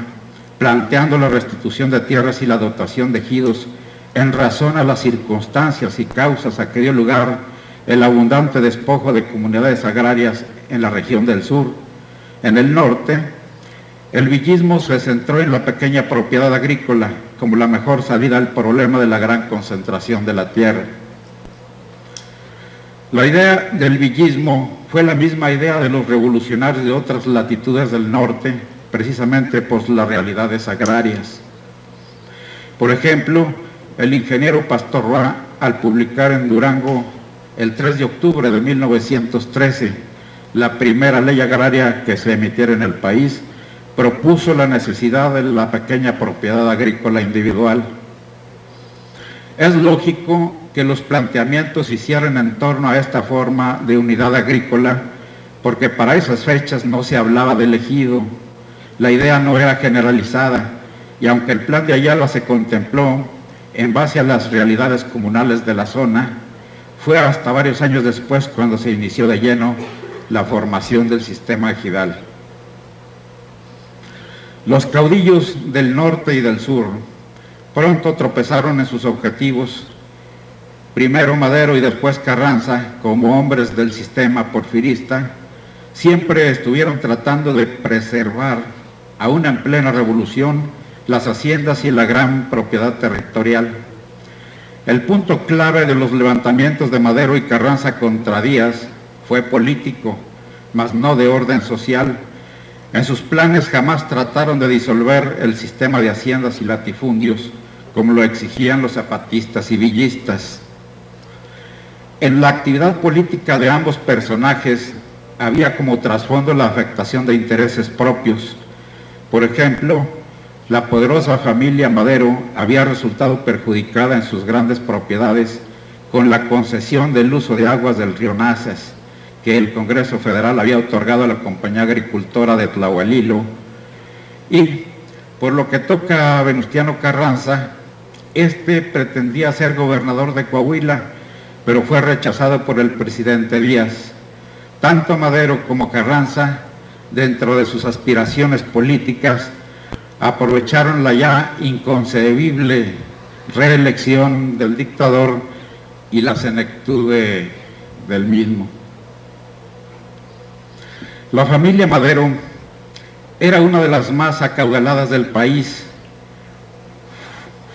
planteando la restitución de tierras y la dotación de ejidos en razón a las circunstancias y causas a que dio lugar el abundante despojo de comunidades agrarias en la región del sur. En el norte, el villismo se centró en la pequeña propiedad agrícola como la mejor salida al problema de la gran concentración de la tierra. La idea del villismo fue la misma idea de los revolucionarios de otras latitudes del norte, precisamente por las realidades agrarias. Por ejemplo, el ingeniero Pastor Roa, al publicar en Durango el 3 de octubre de 1913 la primera ley agraria que se emitiera en el país, propuso la necesidad de la pequeña propiedad agrícola individual. Es lógico que los planteamientos se hicieran en torno a esta forma de unidad agrícola, porque para esas fechas no se hablaba del ejido, la idea no era generalizada, y aunque el plan de Ayala se contempló en base a las realidades comunales de la zona, fue hasta varios años después cuando se inició de lleno la formación del sistema ejidal. Los caudillos del norte y del sur pronto tropezaron en sus objetivos, primero Madero y después Carranza, como hombres del sistema porfirista, siempre estuvieron tratando de preservar, aún en plena revolución, las haciendas y la gran propiedad territorial. El punto clave de los levantamientos de Madero y Carranza contra Díaz fue político, mas no de orden social. En sus planes jamás trataron de disolver el sistema de haciendas y latifundios, como lo exigían los zapatistas y villistas. En la actividad política de ambos personajes había como trasfondo la afectación de intereses propios. Por ejemplo, la poderosa familia Madero había resultado perjudicada en sus grandes propiedades con la concesión del uso de aguas del río Nazas, que el Congreso Federal había otorgado a la Compañía Agricultora de Tlahualilo. Y por lo que toca a Venustiano Carranza, este pretendía ser gobernador de Coahuila, pero fue rechazado por el presidente Díaz. Tanto Madero como Carranza, dentro de sus aspiraciones políticas, aprovecharon la ya inconcebible reelección del dictador y la senectud del mismo. La familia Madero era una de las más acaudaladas del país,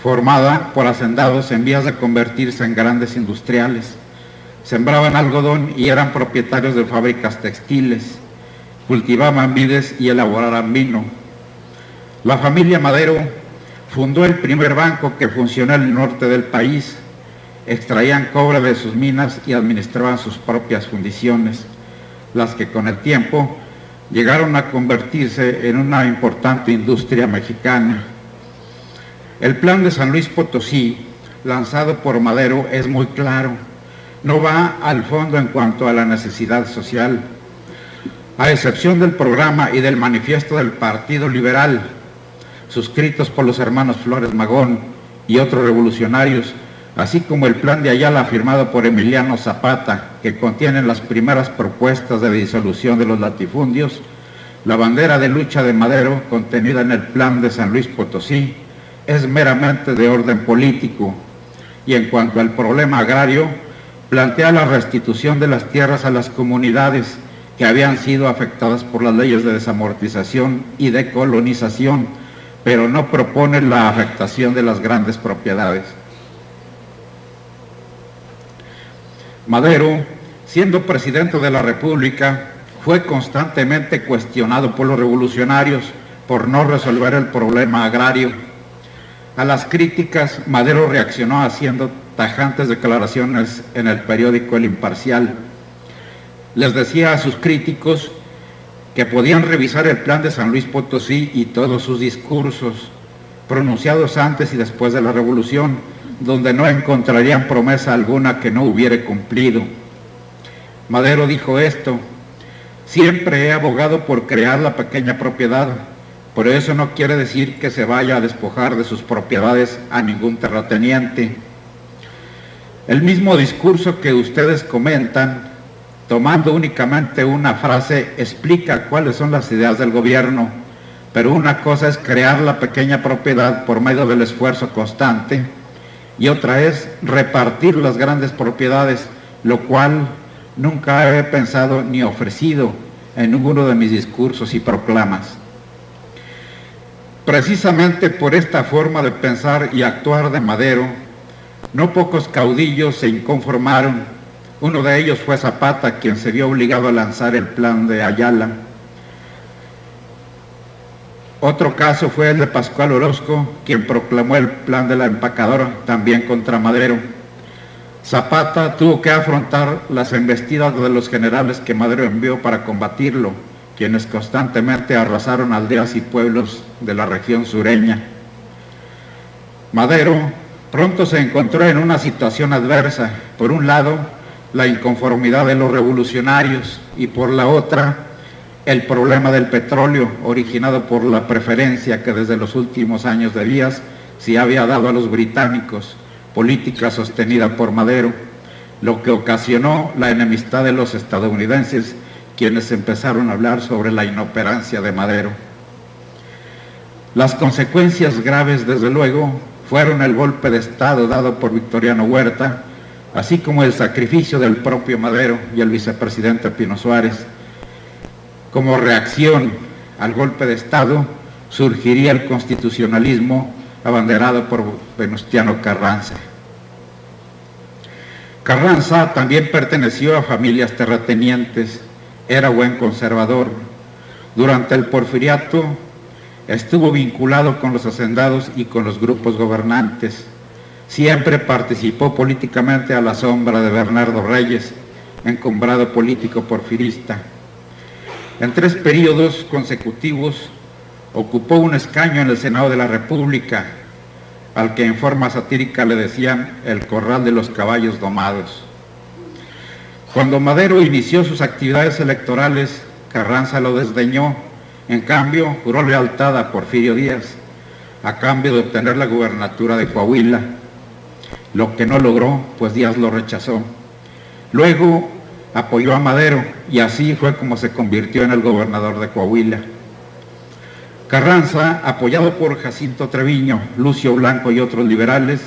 formada por hacendados en vías de convertirse en grandes industriales. Sembraban algodón y eran propietarios de fábricas textiles, cultivaban vides y elaboraban vino. La familia Madero fundó el primer banco que funcionó en el norte del país, extraían cobre de sus minas y administraban sus propias fundiciones, las que con el tiempo llegaron a convertirse en una importante industria mexicana. El plan de San Luis Potosí, lanzado por Madero, es muy claro. No va al fondo en cuanto a la necesidad social. A excepción del programa y del manifiesto del Partido Liberal, suscritos por los hermanos Flores Magón y otros revolucionarios, así como el plan de Ayala firmado por Emiliano Zapata, que contienen las primeras propuestas de disolución de los latifundios, la bandera de lucha de Madero, contenida en el plan de San Luis Potosí, es meramente de orden político, y en cuanto al problema agrario, plantea la restitución de las tierras a las comunidades que habían sido afectadas por las leyes de desamortización y de colonización, pero no propone la afectación de las grandes propiedades. Madero, siendo presidente de la República, fue constantemente cuestionado por los revolucionarios por no resolver el problema agrario. A las críticas, Madero reaccionó haciendo tajantes declaraciones en el periódico El Imparcial. Les decía a sus críticos que podían revisar el plan de San Luis Potosí y todos sus discursos, pronunciados antes y después de la Revolución, donde no encontrarían promesa alguna que no hubiere cumplido. Madero dijo esto: siempre he abogado por crear la pequeña propiedad, pero eso no quiere decir que se vaya a despojar de sus propiedades a ningún terrateniente. El mismo discurso que ustedes comentan, tomando únicamente una frase, explica cuáles son las ideas del gobierno, pero una cosa es crear la pequeña propiedad por medio del esfuerzo constante, y otra es repartir las grandes propiedades, lo cual nunca he pensado ni ofrecido en ninguno de mis discursos y proclamas. Precisamente por esta forma de pensar y actuar de Madero, no pocos caudillos se inconformaron. Uno de ellos fue Zapata, quien se vio obligado a lanzar el plan de Ayala. Otro caso fue el de Pascual Orozco, quien proclamó el plan de la empacadora, también contra Madero. Zapata tuvo que afrontar las embestidas de los generales que Madero envió para combatirlo, quienes constantemente arrasaron aldeas y pueblos de la región sureña. Madero pronto se encontró en una situación adversa. Por un lado, la inconformidad de los revolucionarios, y por la otra, el problema del petróleo, originado por la preferencia que desde los últimos años de Díaz se había dado a los británicos, política sostenida por Madero, lo que ocasionó la enemistad de los estadounidenses, quienes empezaron a hablar sobre la inoperancia de Madero. Las consecuencias graves, desde luego, fueron el golpe de Estado dado por Victoriano Huerta, así como el sacrificio del propio Madero y el vicepresidente Pino Suárez. Como reacción al golpe de Estado, surgiría el constitucionalismo abanderado por Venustiano Carranza. Carranza también perteneció a familias terratenientes, era buen conservador. Durante el porfiriato estuvo vinculado con los hacendados y con los grupos gobernantes. Siempre participó políticamente a la sombra de Bernardo Reyes, encumbrado político porfirista. En 3 periodos consecutivos ocupó un escaño en el Senado de la República, al que en forma satírica le decían el corral de los caballos domados. Cuando Madero inició sus actividades electorales, Carranza lo desdeñó. En cambio, juró lealtad a Porfirio Díaz, a cambio de obtener la gubernatura de Coahuila, lo que no logró, pues Díaz lo rechazó. Luego apoyó a Madero y así fue como se convirtió en el gobernador de Coahuila. Carranza, apoyado por Jacinto Treviño, Lucio Blanco y otros liberales,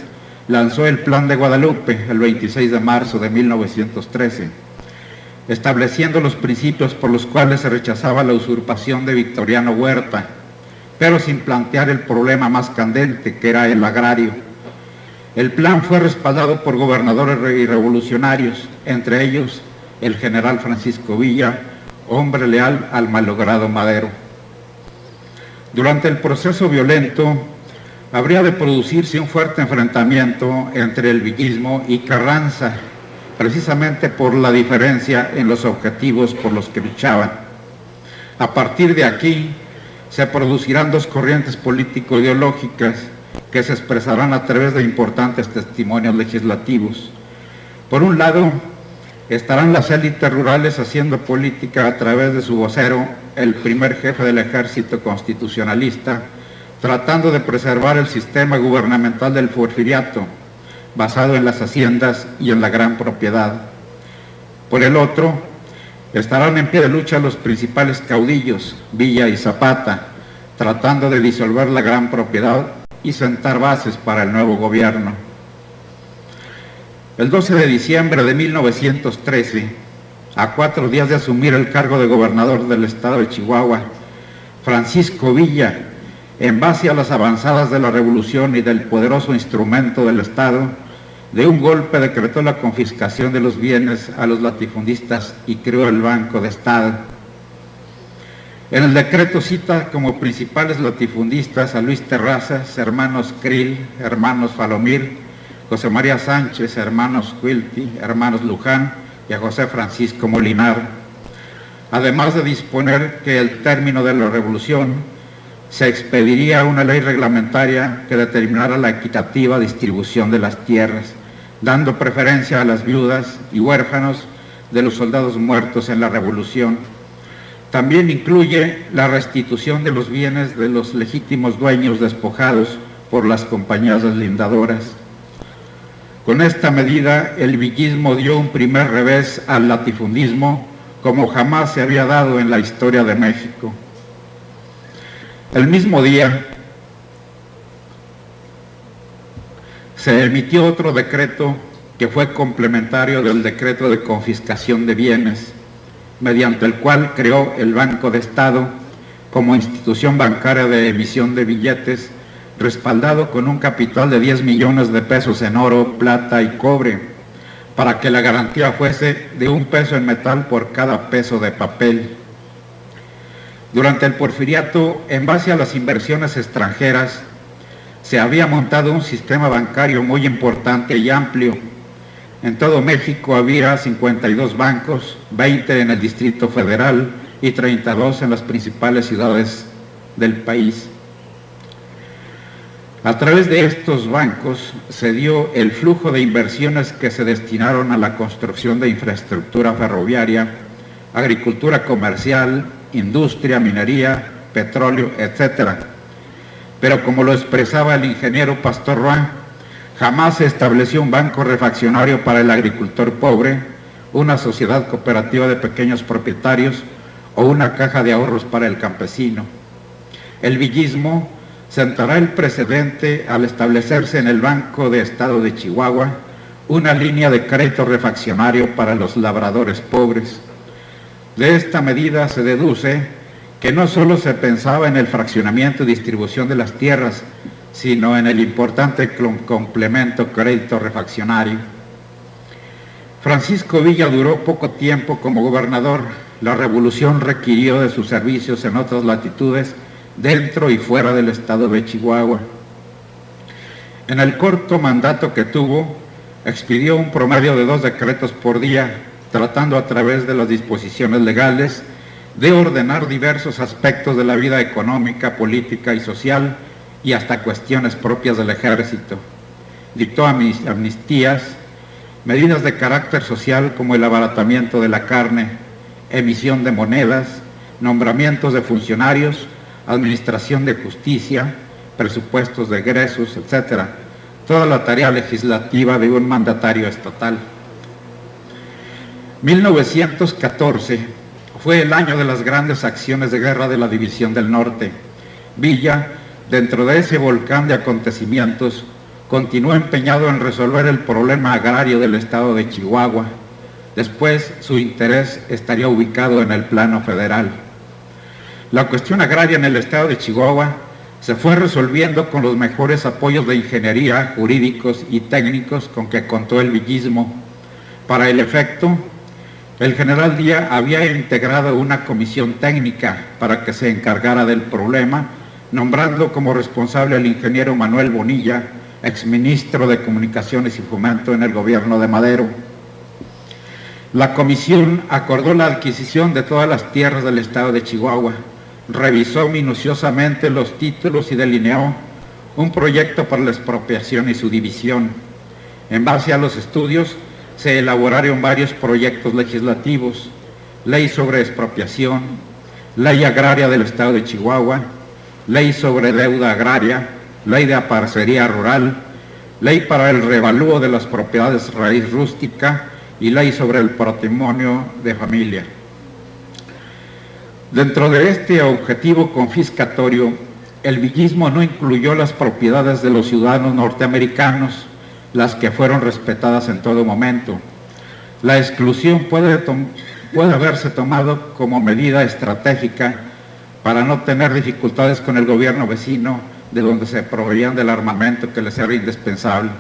lanzó el Plan de Guadalupe el 26 de marzo de 1913, estableciendo los principios por los cuales se rechazaba la usurpación de Victoriano Huerta, pero sin plantear el problema más candente, que era el agrario. El plan fue respaldado por gobernadores y revolucionarios, entre ellos el general Francisco Villa, hombre leal al malogrado Madero. Durante el proceso violento, habría de producirse un fuerte enfrentamiento entre el villismo y Carranza, precisamente por la diferencia en los objetivos por los que luchaban. A partir de aquí, se producirán 2 corrientes político-ideológicas que se expresarán a través de importantes testimonios legislativos. Por un lado, estarán las élites rurales haciendo política a través de su vocero, el primer jefe del ejército constitucionalista, tratando de preservar el sistema gubernamental del porfiriato, basado en las haciendas y en la gran propiedad. Por el otro, estarán en pie de lucha los principales caudillos, Villa y Zapata, tratando de disolver la gran propiedad y sentar bases para el nuevo gobierno. El 12 de diciembre de 1913, a 4 días de asumir el cargo de gobernador del estado de Chihuahua, Francisco Villa, en base a las avanzadas de la revolución y del poderoso instrumento del Estado, de un golpe decretó la confiscación de los bienes a los latifundistas y creó el Banco de Estado. En el decreto cita como principales latifundistas a Luis Terrazas, hermanos Krill, hermanos Falomir, José María Sánchez, hermanos Quilty, hermanos Luján y a José Francisco Molinar, además de disponer que al término de la revolución se expediría una ley reglamentaria que determinara la equitativa distribución de las tierras, dando preferencia a las viudas y huérfanos de los soldados muertos en la revolución. También incluye la restitución de los bienes de los legítimos dueños despojados por las compañías deslindadoras. Con esta medida, el villismo dio un primer revés al latifundismo como jamás se había dado en la historia de México. El mismo día se emitió otro decreto que fue complementario del decreto de confiscación de bienes, mediante el cual creó el Banco de Estado como institución bancaria de emisión de billetes, respaldado con un capital de 10 millones de pesos en oro, plata y cobre, para que la garantía fuese de 1 peso en metal por cada peso de papel. Durante el porfiriato, en base a las inversiones extranjeras, se había montado un sistema bancario muy importante y amplio. En todo México había 52 bancos, 20 en el Distrito Federal y 32 en las principales ciudades del país. A través de estos bancos se dio el flujo de inversiones que se destinaron a la construcción de infraestructura ferroviaria, agricultura comercial, industria, minería, petróleo, etc. Pero como lo expresaba el ingeniero Pastor Roa, jamás se estableció un banco refaccionario para el agricultor pobre, una sociedad cooperativa de pequeños propietarios o una caja de ahorros para el campesino. El villismo sentará el precedente al establecerse en el Banco de Estado de Chihuahua una línea de crédito refaccionario para los labradores pobres. De esta medida se deduce que no solo se pensaba en el fraccionamiento y distribución de las tierras, sino en el importante complemento crédito refaccionario. Francisco Villa duró poco tiempo como gobernador, la revolución requirió de sus servicios en otras latitudes, dentro y fuera del estado de Chihuahua. En el corto mandato que tuvo, expidió un promedio de 2 decretos por día, tratando a través de las disposiciones legales de ordenar diversos aspectos de la vida económica, política y social, y hasta cuestiones propias del ejército. Dictó amnistías, medidas de carácter social como el abaratamiento de la carne, emisión de monedas, nombramientos de funcionarios, administración de justicia, presupuestos de egresos, etc. Toda la tarea legislativa de un mandatario estatal. 1914 fue el año de las grandes acciones de guerra de la División del Norte. Villa, dentro de ese volcán de acontecimientos, continuó empeñado en resolver el problema agrario del estado de Chihuahua. Después, su interés estaría ubicado en el plano federal. La cuestión agraria en el estado de Chihuahua se fue resolviendo con los mejores apoyos de ingeniería, jurídicos y técnicos con que contó el villismo. Para el efecto, el general Díaz había integrado una comisión técnica para que se encargara del problema, nombrando como responsable al ingeniero Manuel Bonilla, exministro de Comunicaciones y Fomento en el gobierno de Madero. La comisión acordó la adquisición de todas las tierras del estado de Chihuahua, revisó minuciosamente los títulos y delineó un proyecto para la expropiación y su división. En base a los estudios, se elaboraron varios proyectos legislativos: ley sobre expropiación, ley agraria del estado de Chihuahua, ley sobre deuda agraria, ley de aparcería rural, ley para el revalúo de las propiedades raíz rústica y ley sobre el patrimonio de familia. Dentro de este objetivo confiscatorio, el villismo no incluyó las propiedades de los ciudadanos norteamericanos, las que fueron respetadas en todo momento. La exclusión puede haberse tomado como medida estratégica para no tener dificultades con el gobierno vecino, de donde se proveían del armamento que les era indispensable.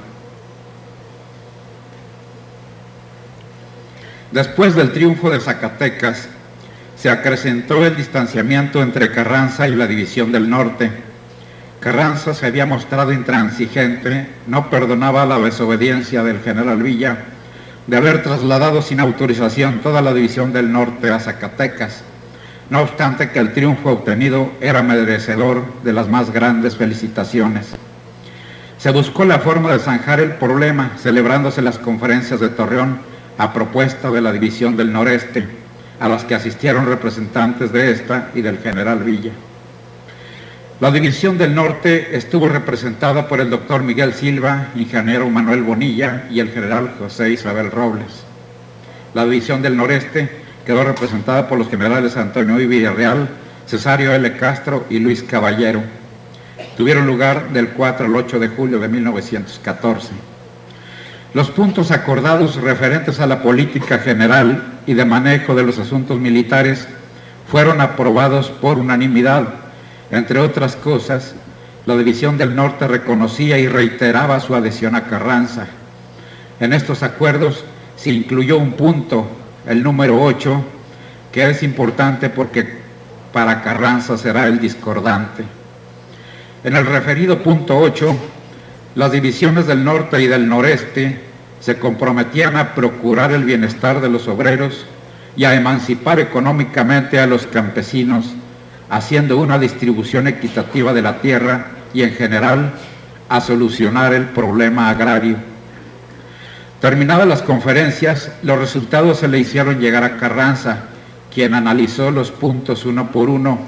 Después del triunfo de Zacatecas, se acrecentó el distanciamiento entre Carranza y la División del Norte. Carranza se había mostrado intransigente, no perdonaba la desobediencia del general Villa de haber trasladado sin autorización toda la División del Norte a Zacatecas, no obstante que el triunfo obtenido era merecedor de las más grandes felicitaciones. Se buscó la forma de zanjar el problema, celebrándose las conferencias de Torreón a propuesta de la División del Noreste, a las que asistieron representantes de esta y del general Villa. La División del Norte estuvo representada por el doctor Miguel Silva, ingeniero Manuel Bonilla y el general José Isabel Robles. La División del Noreste quedó representada por los generales Antonio I. Villarreal, Cesario L. Castro y Luis Caballero. Tuvieron lugar del 4 al 8 de julio de 1914. Los puntos acordados referentes a la política general y de manejo de los asuntos militares fueron aprobados por unanimidad. Entre otras cosas, la División del Norte reconocía y reiteraba su adhesión a Carranza. En estos acuerdos se incluyó un punto, el número 8, que es importante porque para Carranza será el discordante. En el referido punto 8, las divisiones del norte y del noreste se comprometían a procurar el bienestar de los obreros y a emancipar económicamente a los campesinos, haciendo una distribución equitativa de la tierra y, en general, a solucionar el problema agrario. Terminadas las conferencias, los resultados se le hicieron llegar a Carranza, quien analizó los puntos uno por uno,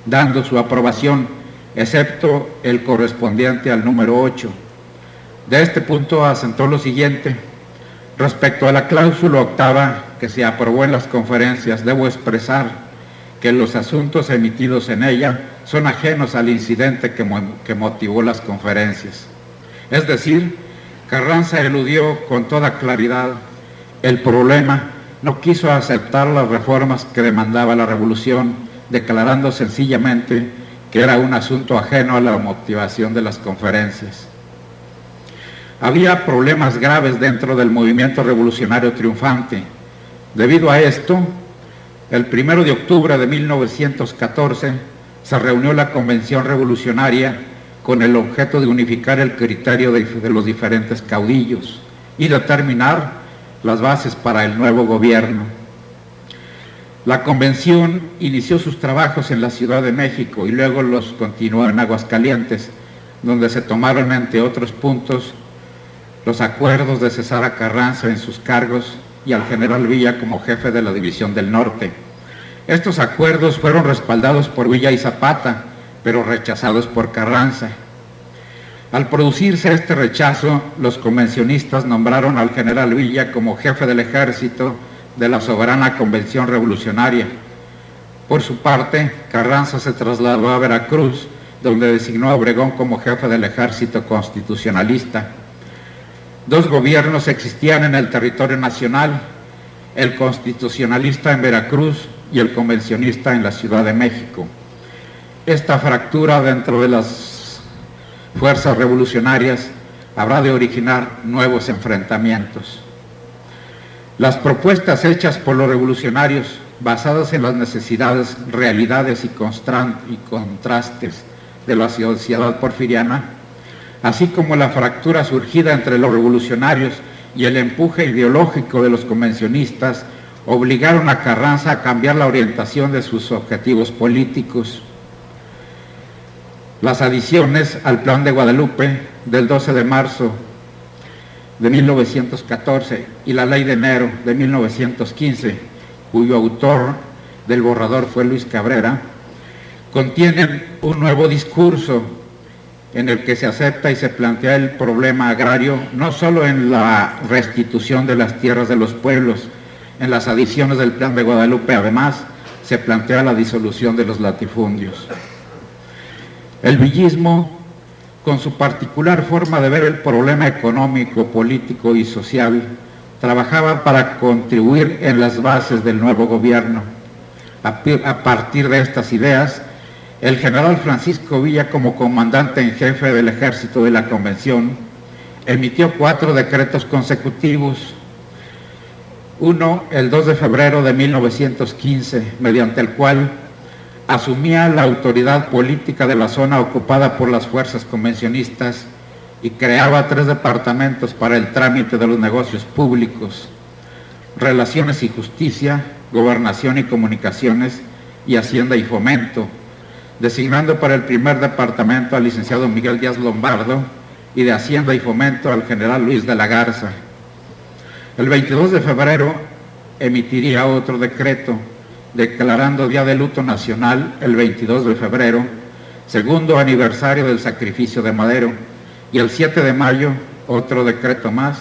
dando su aprobación, excepto el correspondiente al número 8. De este punto asentó lo siguiente: respecto a la cláusula octava que se aprobó en las conferencias, debo expresar que los asuntos emitidos en ella son ajenos al incidente que motivó las conferencias. Es decir, Carranza eludió con toda claridad el problema, no quiso aceptar las reformas que demandaba la revolución, declarando sencillamente que era un asunto ajeno a la motivación de las conferencias. Había problemas graves dentro del movimiento revolucionario triunfante. Debido a esto, El 1 de octubre de 1914 se reunió la Convención Revolucionaria con el objeto de unificar el criterio de los diferentes caudillos y determinar las bases para el nuevo gobierno. La convención inició sus trabajos en la Ciudad de México y luego los continuó en Aguascalientes, donde se tomaron, entre otros puntos, los acuerdos de cesar a Carranza en sus cargos y al general Villa como jefe de la División del Norte. Estos acuerdos fueron respaldados por Villa y Zapata, pero rechazados por Carranza. Al producirse este rechazo, los convencionistas nombraron al general Villa como jefe del ejército de la soberana Convención Revolucionaria. Por su parte, Carranza se trasladó a Veracruz, donde designó a Obregón como jefe del ejército constitucionalista. Dos gobiernos existían en el territorio nacional, el constitucionalista en Veracruz y el convencionista en la Ciudad de México. Esta fractura dentro de las fuerzas revolucionarias habrá de originar nuevos enfrentamientos. Las propuestas hechas por los revolucionarios, basadas en las necesidades, realidades y contrastes de la sociedad porfiriana, así como la fractura surgida entre los revolucionarios y el empuje ideológico de los convencionistas, obligaron a Carranza a cambiar la orientación de sus objetivos políticos. Las adiciones al Plan de Guadalupe del 12 de marzo de 1914 y la Ley de Enero de 1915, cuyo autor del borrador fue Luis Cabrera, contienen un nuevo discurso en el que se acepta y se plantea el problema agrario, no solo en la restitución de las tierras de los pueblos. En las adiciones del Plan de Guadalupe, además, se plantea la disolución de los latifundios. El villismo, con su particular forma de ver el problema económico, político y social, trabajaba para contribuir en las bases del nuevo gobierno. A partir de estas ideas, el general Francisco Villa, como comandante en jefe del ejército de la Convención, emitió 4 decretos consecutivos. Uno, el 2 de febrero de 1915, mediante el cual asumía la autoridad política de la zona ocupada por las fuerzas convencionistas y creaba 3 departamentos para el trámite de los negocios públicos: Relaciones y Justicia, Gobernación y Comunicaciones y Hacienda y Fomento, designando para el primer departamento al licenciado Miguel Díaz Lombardo y de Hacienda y Fomento al general Luis de la Garza. El 22 de febrero emitiría otro decreto declarando Día de Luto Nacional el 22 de febrero, segundo aniversario del sacrificio de Madero, y el 7 de mayo otro decreto más,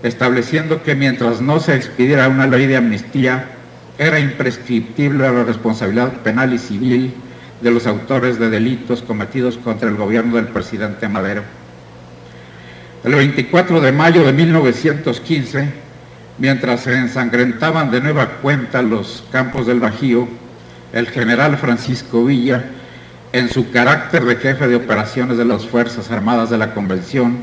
estableciendo que mientras no se expidiera una ley de amnistía, era imprescriptible la responsabilidad penal y civil de los autores de delitos cometidos contra el gobierno del presidente Madero. El 24 de mayo de 1915, mientras se ensangrentaban de nueva cuenta los campos del Bajío, el general Francisco Villa, en su carácter de jefe de operaciones de las Fuerzas Armadas de la Convención,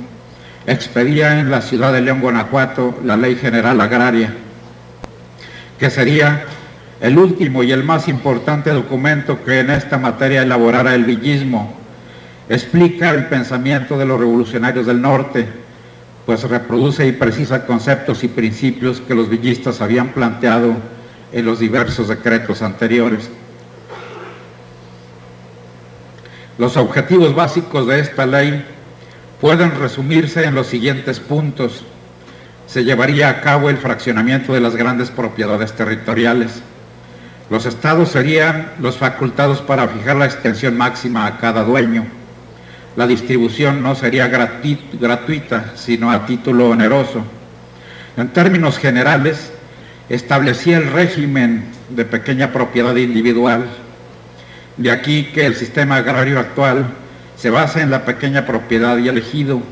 expedía en la ciudad de León, Guanajuato, la Ley General Agraria, que sería el último y el más importante documento que en esta materia elaborara el villismo. Explica el pensamiento de los revolucionarios del norte, pues reproduce y precisa conceptos y principios que los villistas habían planteado en los diversos decretos anteriores. Los objetivos básicos de esta ley pueden resumirse en los siguientes puntos. Se llevaría a cabo el fraccionamiento de las grandes propiedades territoriales. Los estados serían los facultados para fijar la extensión máxima a cada dueño. La distribución no sería gratuita, sino a título oneroso. En términos generales, establecía el régimen de pequeña propiedad individual. De aquí que el sistema agrario actual se basa en la pequeña propiedad y el ejido,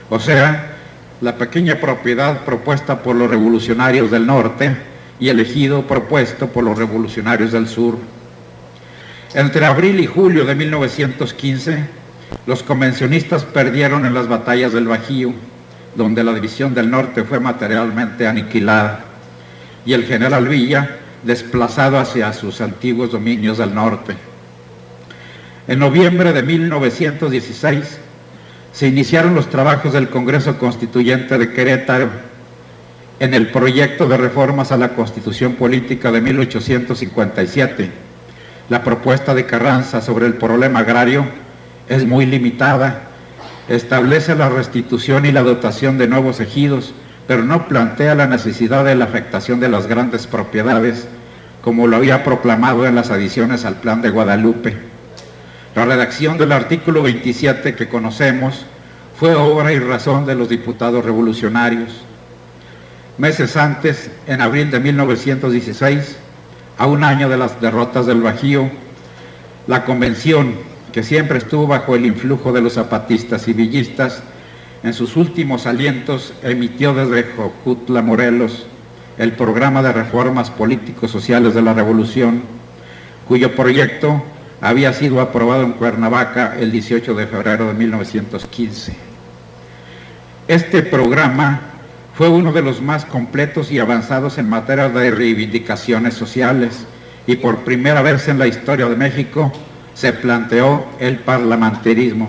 o sea, la pequeña propiedad propuesta por los revolucionarios del norte y el ejido propuesto por los revolucionarios del sur. Entre abril y julio de 1915, los convencionistas perdieron en las batallas del Bajío, donde la División del Norte fue materialmente aniquilada, y el general Villa desplazado hacia sus antiguos dominios del norte. En noviembre de 1916 se iniciaron los trabajos del Congreso Constituyente de Querétaro en el proyecto de reformas a la Constitución Política de 1857. La propuesta de Carranza sobre el problema agrario es muy limitada, establece la restitución y la dotación de nuevos ejidos, pero no plantea la necesidad de la afectación de las grandes propiedades, como lo había proclamado en las adiciones al Plan de Guadalupe. La redacción del artículo 27 que conocemos fue obra y razón de los diputados revolucionarios. Meses antes, en abril de 1916, a un año de las derrotas del Bajío, la Convención, que siempre estuvo bajo el influjo de los zapatistas y villistas, en sus últimos alientos emitió desde Jojutla, Morelos, el programa de reformas políticos sociales de la Revolución, cuyo proyecto había sido aprobado en Cuernavaca el 18 de febrero de 1915. Este programa fue uno de los más completos y avanzados en materia de reivindicaciones sociales, y por primera vez en la historia de México se planteó el parlamentarismo.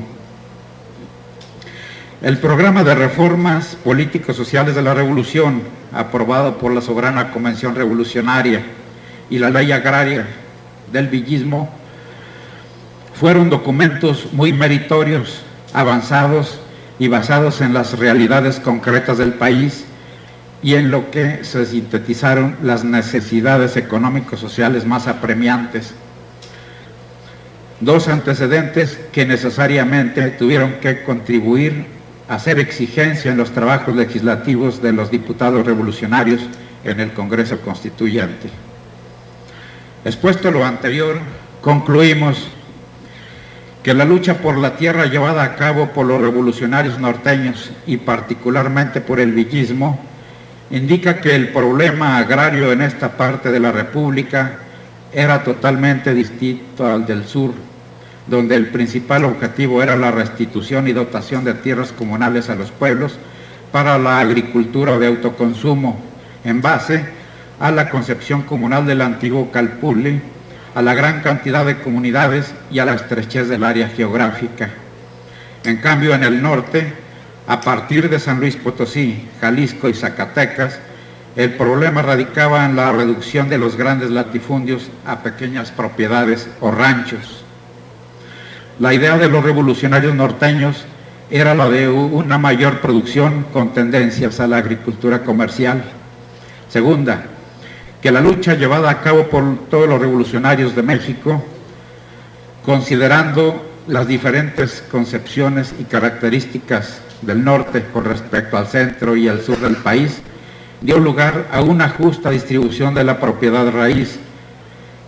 El programa de reformas políticos sociales de la Revolución, aprobado por la soberana Convención Revolucionaria, y la ley agraria del villismo, fueron documentos muy meritorios, avanzados y basados en las realidades concretas del país y en lo que se sintetizaron las necesidades económicos sociales más apremiantes. Dos antecedentes que necesariamente tuvieron que contribuir a hacer exigencia en los trabajos legislativos de los diputados revolucionarios en el Congreso Constituyente. Expuesto lo anterior, concluimos que la lucha por la tierra llevada a cabo por los revolucionarios norteños y particularmente por el villismo indica que el problema agrario en esta parte de la República era totalmente distinto al del sur, donde el principal objetivo era la restitución y dotación de tierras comunales a los pueblos para la agricultura de autoconsumo, en base a la concepción comunal del antiguo Calpulli, a la gran cantidad de comunidades y a la estrechez del área geográfica. En cambio, en el norte, a partir de San Luis Potosí, Jalisco y Zacatecas, el problema radicaba en la reducción de los grandes latifundios a pequeñas propiedades o ranchos. La idea de los revolucionarios norteños era la de una mayor producción con tendencias a la agricultura comercial. Segunda, que la lucha llevada a cabo por todos los revolucionarios de México, considerando las diferentes concepciones y características del norte con respecto al centro y al sur del país, dio lugar a una justa distribución de la propiedad raíz,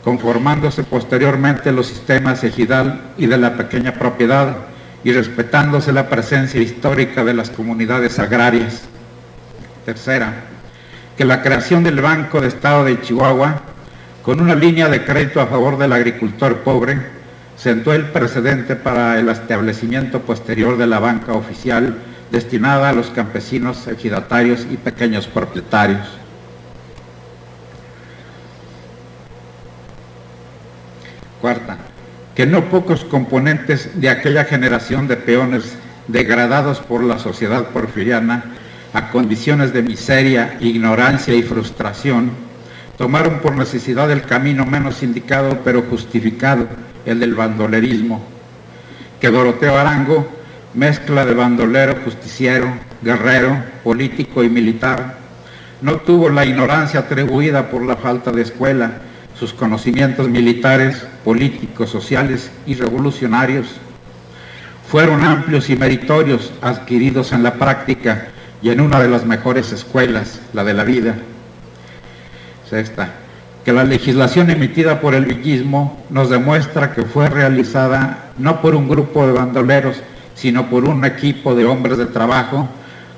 conformándose posteriormente los sistemas ejidal y de la pequeña propiedad y respetándose la presencia histórica de las comunidades agrarias. Tercera, que la creación del Banco de Estado de Chihuahua, con una línea de crédito a favor del agricultor pobre, sentó el precedente para el establecimiento posterior de la banca oficial destinada a los campesinos, ejidatarios y pequeños propietarios. Cuarta, que no pocos componentes de aquella generación de peones degradados por la sociedad porfiriana a condiciones de miseria, ignorancia y frustración, tomaron por necesidad el camino menos indicado pero justificado, el del bandolerismo, que Doroteo Arango, mezcla de bandolero, justiciero, guerrero, político y militar, no tuvo la ignorancia atribuida por la falta de escuela, sus conocimientos militares, políticos, sociales y revolucionarios fueron amplios y meritorios, adquiridos en la práctica y en una de las mejores escuelas, la de la vida. Sexta, que la legislación emitida por el villismo nos demuestra que fue realizada no por un grupo de bandoleros, sino por un equipo de hombres de trabajo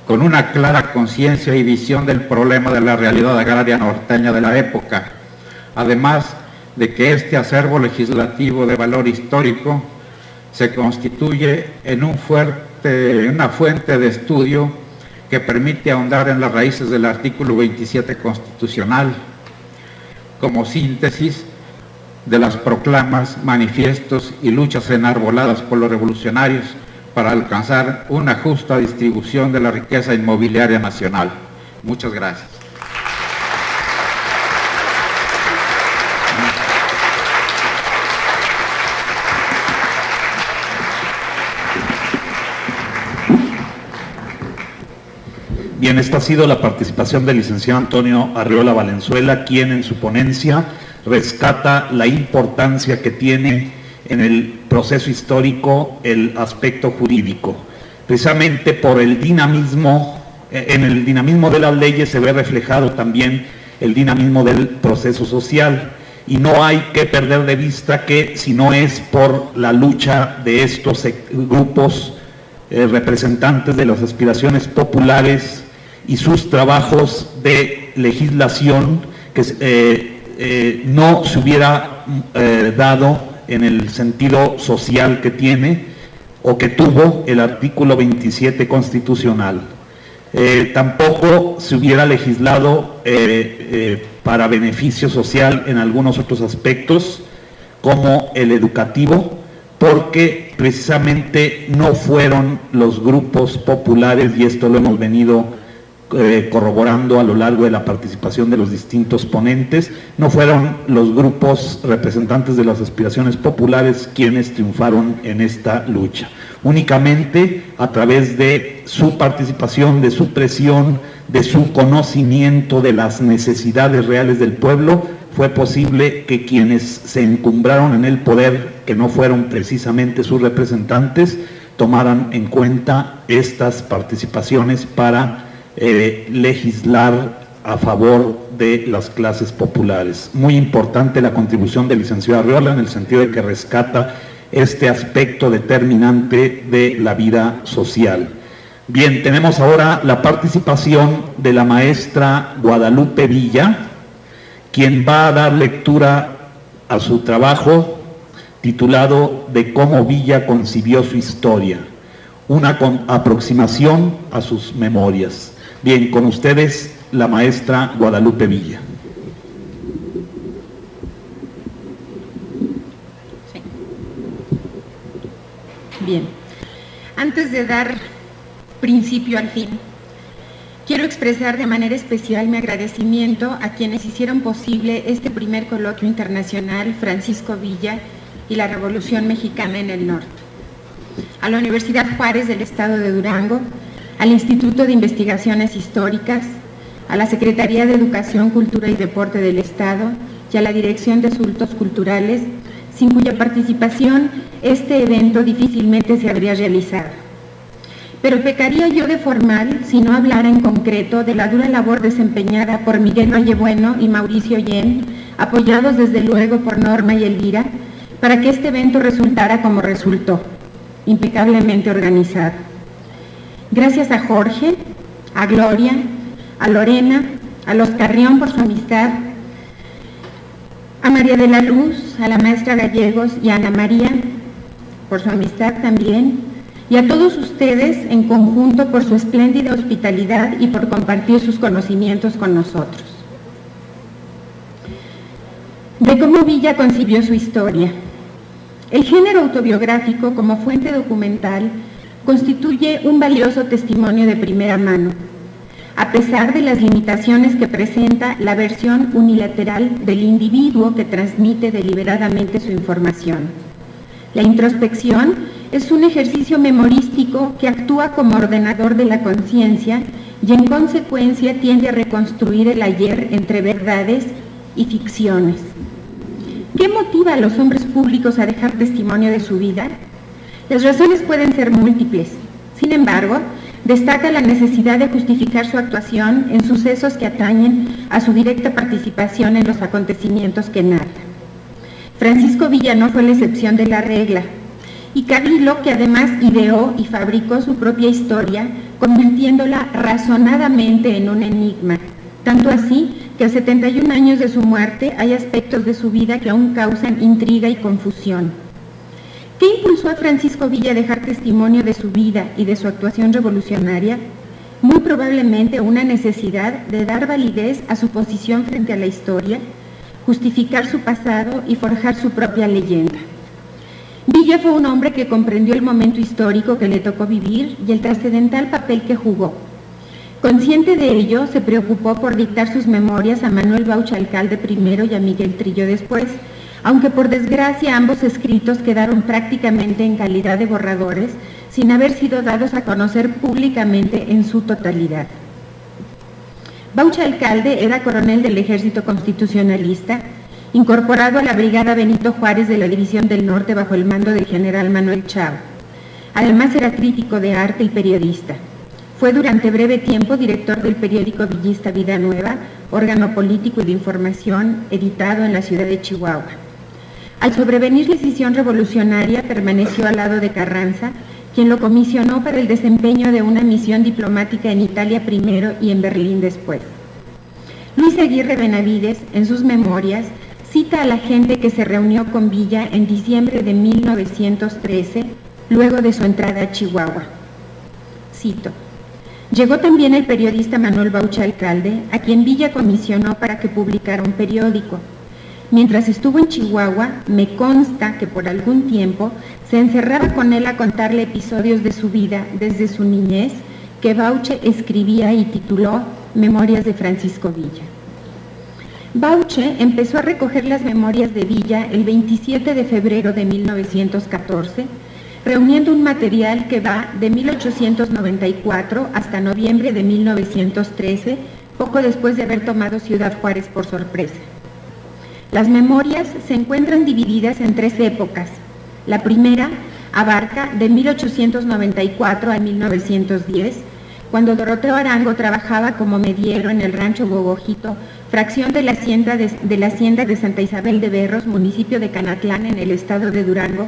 con una clara conciencia y visión del problema de la realidad agraria norteña de la época, además de que este acervo legislativo de valor histórico se constituye en una fuente de estudio que permite ahondar en las raíces del artículo 27 constitucional, como síntesis de las proclamas, manifiestos y luchas enarboladas por los revolucionarios para alcanzar una justa distribución de la riqueza inmobiliaria nacional. Muchas gracias. Bien, esta ha sido la participación del licenciado Antonio Arriola Valenzuela, quien en su ponencia rescata la importancia que tiene en el proceso histórico el aspecto jurídico. Precisamente por el dinamismo, en el dinamismo de las leyes se ve reflejado también el dinamismo del proceso social, y no hay que perder de vista que si no es por la lucha de estos grupos representantes de las aspiraciones populares y sus trabajos de legislación, que no se hubiera dado en el sentido social que tiene o que tuvo el artículo 27 constitucional. Tampoco se hubiera legislado para beneficio social en algunos otros aspectos, como el educativo, porque precisamente no fueron los grupos populares, y esto lo hemos venido corroborando a lo largo de la participación de los distintos ponentes, no fueron los grupos representantes de las aspiraciones populares quienes triunfaron en esta lucha. Únicamente a través de su participación, de su presión, de su conocimiento de las necesidades reales del pueblo, fue posible que quienes se encumbraron en el poder, que no fueron precisamente sus representantes, tomaran en cuenta estas participaciones para legislar a favor de las clases populares. Muy importante la contribución del licenciado Arriola en el sentido de que rescata este aspecto determinante de la vida social. Bien, tenemos ahora la participación de la maestra Guadalupe Villa, quien va a dar lectura a su trabajo titulado De cómo Villa concibió su historia, una aproximación a sus memorias. Bien, con ustedes la maestra Guadalupe Villa. Sí. Bien, antes de dar principio al fin, quiero expresar de manera especial mi agradecimiento a quienes hicieron posible este primer coloquio internacional Francisco Villa y la Revolución Mexicana en el Norte. A la Universidad Juárez del Estado de Durango, al Instituto de Investigaciones Históricas, a la Secretaría de Educación, Cultura y Deporte del Estado y a la Dirección de Asuntos Culturales, sin cuya participación este evento difícilmente se habría realizado. Pero pecaría yo de formal si no hablara en concreto de la dura labor desempeñada por Miguel Vallebueno y Mauricio Yen, apoyados desde luego por Norma y Elvira, para que este evento resultara como resultó, impecablemente organizado. Gracias a Jorge, a Gloria, a Lorena, a los Carrión por su amistad, a María de la Luz, a la maestra Gallegos y a Ana María por su amistad también, y a todos ustedes en conjunto por su espléndida hospitalidad y por compartir sus conocimientos con nosotros. De cómo Villa concibió su historia. El género autobiográfico como fuente documental constituye un valioso testimonio de primera mano, a pesar de las limitaciones que presenta la versión unilateral del individuo que transmite deliberadamente su información. La introspección es un ejercicio memorístico que actúa como ordenador de la conciencia y en consecuencia tiende a reconstruir el ayer entre verdades y ficciones. ¿Qué motiva a los hombres públicos a dejar testimonio de su vida? Las razones pueden ser múltiples. Sin embargo, destaca la necesidad de justificar su actuación en sucesos que atañen a su directa participación en los acontecimientos que narra. Francisco Villa no fue la excepción de la regla, y Cabrillo, que además ideó y fabricó su propia historia, convirtiéndola razonadamente en un enigma, tanto así que a 71 años de su muerte hay aspectos de su vida que aún causan intriga y confusión. ¿Qué impulsó a Francisco Villa a dejar testimonio de su vida y de su actuación revolucionaria? Muy probablemente una necesidad de dar validez a su posición frente a la historia, justificar su pasado y forjar su propia leyenda. Villa fue un hombre que comprendió el momento histórico que le tocó vivir y el trascendental papel que jugó. Consciente de ello, se preocupó por dictar sus memorias a Manuel Bauch Alcalde primero y a Miguel Trillo después, aunque por desgracia ambos escritos quedaron prácticamente en calidad de borradores, sin haber sido dados a conocer públicamente en su totalidad. Bauch Alcalde era coronel del Ejército Constitucionalista, incorporado a la Brigada Benito Juárez de la División del Norte bajo el mando del general Manuel Chao. Además era crítico de arte y periodista. Fue durante breve tiempo director del periódico villista Vida Nueva, órgano político y de información editado en la ciudad de Chihuahua. Al sobrevenir la escisión revolucionaria, permaneció al lado de Carranza, quien lo comisionó para el desempeño de una misión diplomática en Italia primero y en Berlín después. Luis Aguirre Benavides, en sus memorias, cita a la gente que se reunió con Villa en diciembre de 1913, luego de su entrada a Chihuahua. Cito: llegó también el periodista Manuel Bauch Alcalde, a quien Villa comisionó para que publicara un periódico. Mientras estuvo en Chihuahua, me consta que por algún tiempo se encerraba con él a contarle episodios de su vida desde su niñez, que Bauch escribía y tituló Memorias de Francisco Villa. Bauch empezó a recoger las memorias de Villa el 27 de febrero de 1914, reuniendo un material que va de 1894 hasta noviembre de 1913, poco después de haber tomado Ciudad Juárez por sorpresa. Las memorias se encuentran divididas en 3 épocas. La primera abarca de 1894 a 1910, cuando Doroteo Arango trabajaba como mediero en el rancho Gogojito, fracción de la hacienda de Santa Isabel de Berros, municipio de Canatlán, en el estado de Durango,